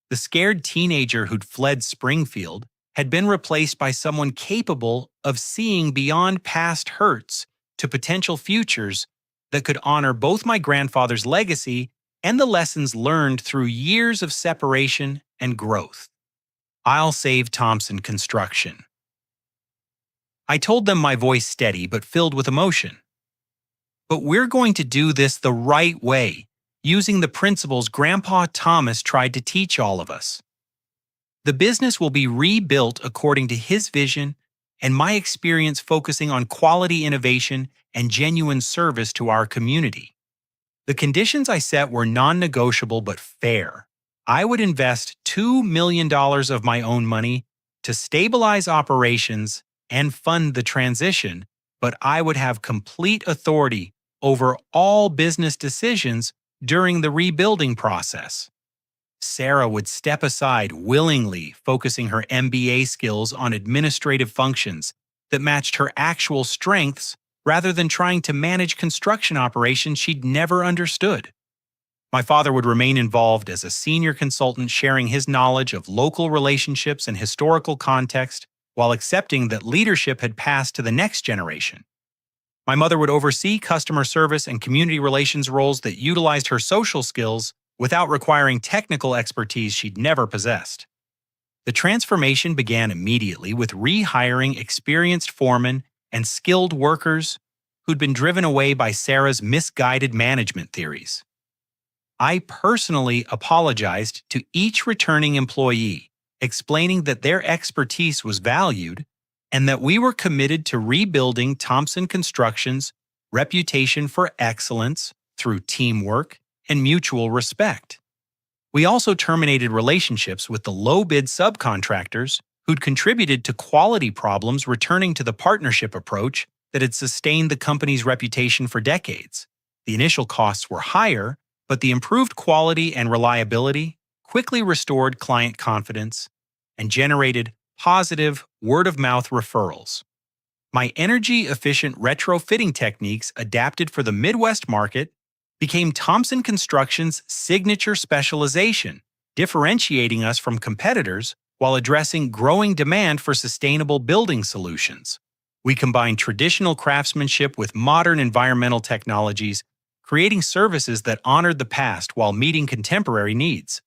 The scared teenager who'd fled Springfield had been replaced by someone capable of seeing beyond past hurts to potential futures that could honor both my grandfather's legacy and the lessons learned through years of separation and growth. I'll save Thompson Construction. I told them, my voice steady but filled with emotion. But we're going to do this the right way, using the principles Grandpa Thomas tried to teach all of us. The business will be rebuilt according to his vision and my experience focusing on quality innovation and genuine service to our community. The conditions I set were non-negotiable but fair. I would invest $2 million of my own money to stabilize operations and fund the transition, but I would have complete authority over all business decisions during the rebuilding process. Sarah would step aside willingly, focusing her MBA skills on administrative functions that matched her actual strengths rather than trying to manage construction operations she'd never understood. My father would remain involved as a senior consultant, sharing his knowledge of local relationships and historical context while accepting that leadership had passed to the next generation. My mother would oversee customer service and community relations roles that utilized her social skills without requiring technical expertise she'd never possessed. The transformation began immediately with rehiring experienced foremen and skilled workers who'd been driven away by Sarah's misguided management theories. I personally apologized to each returning employee, explaining that their expertise was valued and that we were committed to rebuilding Thompson Construction's reputation for excellence through teamwork and mutual respect. We also terminated relationships with the low-bid subcontractors who'd contributed to quality problems, returning to the partnership approach that had sustained the company's reputation for decades. The initial costs were higher, but the improved quality and reliability quickly restored client confidence and generated positive word-of-mouth referrals. My energy-efficient retrofitting techniques adapted for the Midwest market became Thompson Construction's signature specialization, differentiating us from competitors while addressing growing demand for sustainable building solutions. We combined traditional craftsmanship with modern environmental technologies, creating services that honored the past while meeting contemporary needs.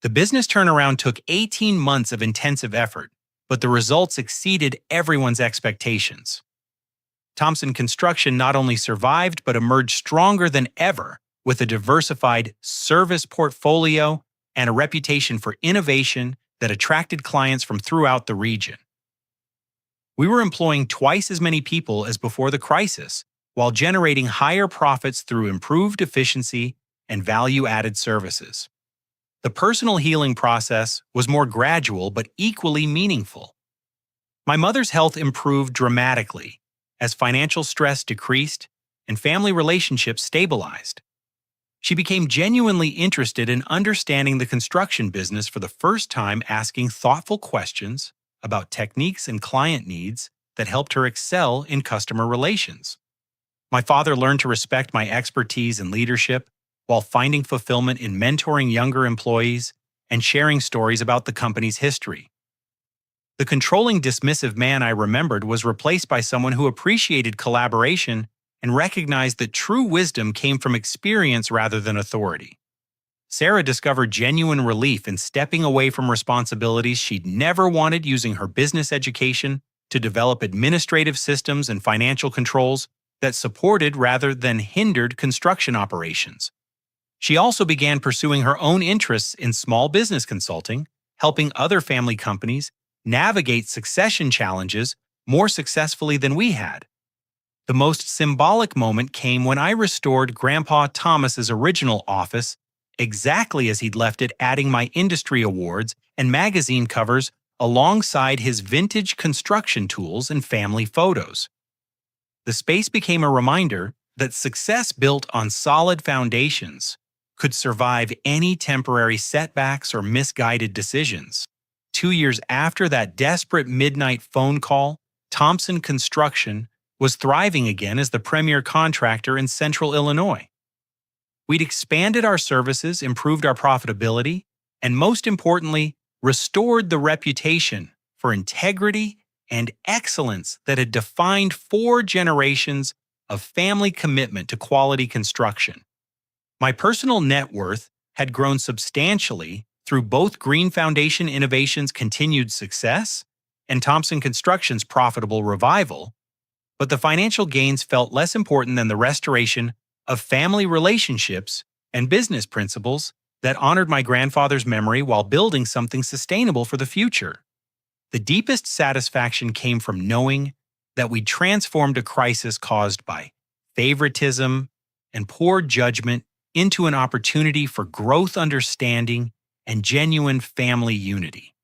The business turnaround took 18 months of intensive effort, but the results exceeded everyone's expectations. Thompson Construction not only survived but emerged stronger than ever with a diversified service portfolio and a reputation for innovation that attracted clients from throughout the region. We were employing twice as many people as before the crisis, while generating higher profits through improved efficiency and value-added services. The personal healing process was more gradual but equally meaningful. My mother's health improved dramatically as financial stress decreased and family relationships stabilized. She became genuinely interested in understanding the construction business for the first time, asking thoughtful questions about techniques and client needs that helped her excel in customer relations. My father learned to respect my expertise in leadership while finding fulfillment in mentoring younger employees and sharing stories about the company's history. The controlling, dismissive man I remembered was replaced by someone who appreciated collaboration and recognized that true wisdom came from experience rather than authority. Sarah discovered genuine relief in stepping away from responsibilities she'd never wanted, using her business education to develop administrative systems and financial controls that supported rather than hindered construction operations. She also began pursuing her own interests in small business consulting, helping other family companies navigate succession challenges more successfully than we had. The most symbolic moment came when I restored Grandpa Thomas's original office exactly as he'd left it, adding my industry awards and magazine covers alongside his vintage construction tools and family photos. The space became a reminder that success built on solid foundations could survive any temporary setbacks or misguided decisions. 2 years after that desperate midnight phone call, Thompson Construction was thriving again as the premier contractor in Central Illinois. We'd expanded our services, improved our profitability, and most importantly, restored the reputation for integrity and excellence that had defined 4 generations of family commitment to quality construction. My personal net worth had grown substantially through both Green Foundation Innovations' continued success and Thompson Construction's profitable revival, but the financial gains felt less important than the restoration of family relationships and business principles that honored my grandfather's memory while building something sustainable for the future. The deepest satisfaction came from knowing that we transformed a crisis caused by favoritism and poor judgment into an opportunity for growth, understanding, and genuine family unity.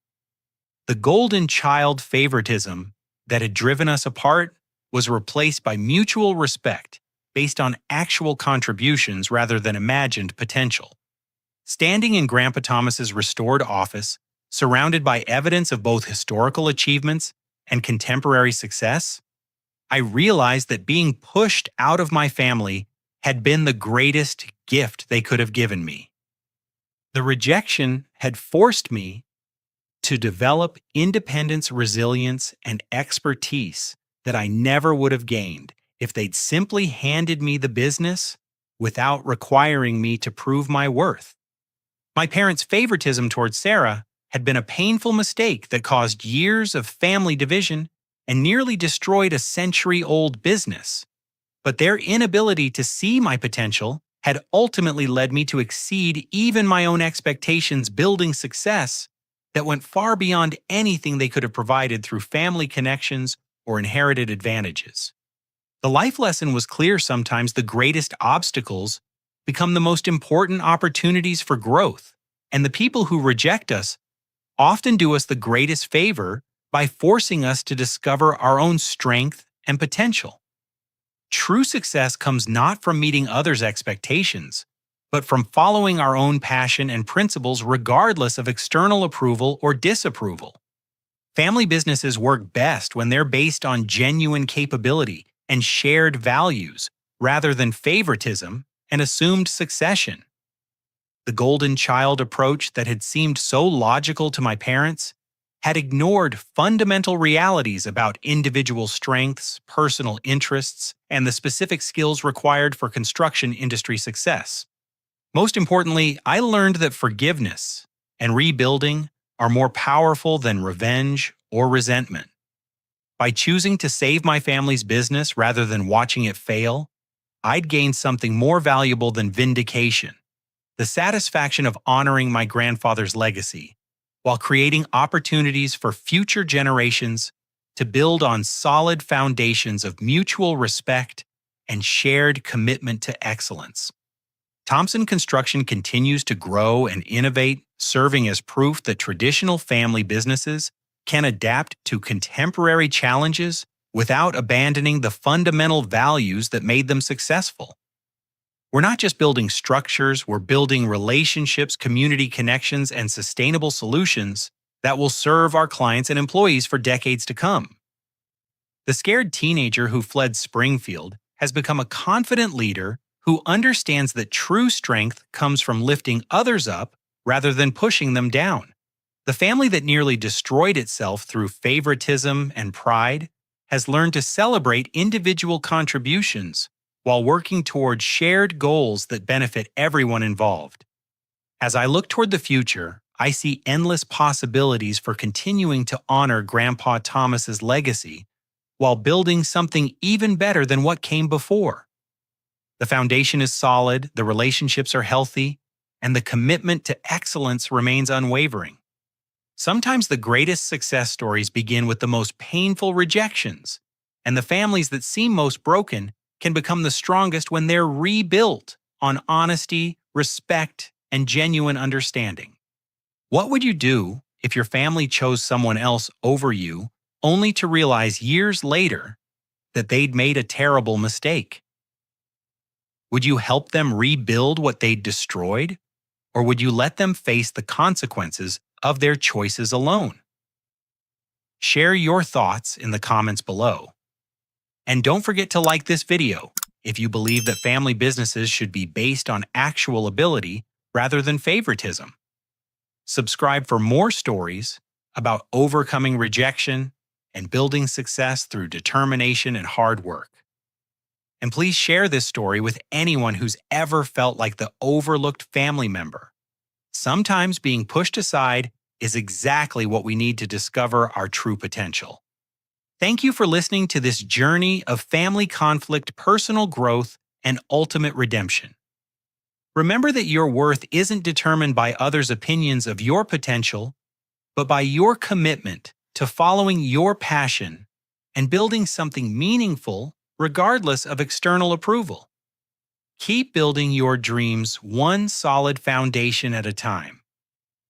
The golden child favoritism that had driven us apart was replaced by mutual respect based on actual contributions rather than imagined potential. Standing in Grandpa Thomas's restored office, surrounded by evidence of both historical achievements and contemporary success, I realized that being pushed out of my family had been the greatest gift they could have given me. The rejection had forced me to develop independence, resilience, and expertise that I never would have gained if they'd simply handed me the business without requiring me to prove my worth. My parents' favoritism towards Sarah had been a painful mistake that caused years of family division and nearly destroyed a century-old business. But their inability to see my potential had ultimately led me to exceed even my own expectations, building success that went far beyond anything they could have provided through family connections or inherited advantages. The life lesson was clear: sometimes the greatest obstacles become the most important opportunities for growth, and the people who reject us often do us the greatest favor by forcing us to discover our own strength and potential. True success comes not from meeting others' expectations, but from following our own passion and principles regardless of external approval or disapproval. Family businesses work best when they're based on genuine capability and shared values rather than favoritism and assumed succession. The golden child approach that had seemed so logical to my parents had ignored fundamental realities about individual strengths, personal interests, and the specific skills required for construction industry success. Most importantly, I learned that forgiveness and rebuilding are more powerful than revenge or resentment. By choosing to save my family's business rather than watching it fail, I'd gained something more valuable than vindication: the satisfaction of honoring my grandfather's legacy, while creating opportunities for future generations to build on solid foundations of mutual respect and shared commitment to excellence. Thompson Construction continues to grow and innovate, serving as proof that traditional family businesses can adapt to contemporary challenges without abandoning the fundamental values that made them successful. We're not just building structures, we're building relationships, community connections, and sustainable solutions that will serve our clients and employees for decades to come. The scared teenager who fled Springfield has become a confident leader who understands that true strength comes from lifting others up rather than pushing them down. The family that nearly destroyed itself through favoritism and pride has learned to celebrate individual contributions while working toward shared goals that benefit everyone involved. As I look toward the future, I see endless possibilities for continuing to honor Grandpa Thomas's legacy while building something even better than what came before. The foundation is solid, the relationships are healthy, and the commitment to excellence remains unwavering. Sometimes the greatest success stories begin with the most painful rejections, and the families that seem most broken can become the strongest when they're rebuilt on honesty, respect, and genuine understanding. What would you do if your family chose someone else over you, only to realize years later that they'd made a terrible mistake? Would you help them rebuild what they'd destroyed, or would you let them face the consequences of their choices alone? Share your thoughts in the comments below. And don't forget to like this video if you believe that family businesses should be based on actual ability rather than favoritism. Subscribe for more stories about overcoming rejection and building success through determination and hard work. And please share this story with anyone who's ever felt like the overlooked family member. Sometimes being pushed aside is exactly what we need to discover our true potential. Thank you for listening to this journey of family conflict, personal growth, and ultimate redemption. Remember that your worth isn't determined by others' opinions of your potential, but by your commitment to following your passion and building something meaningful regardless of external approval. Keep building your dreams one solid foundation at a time.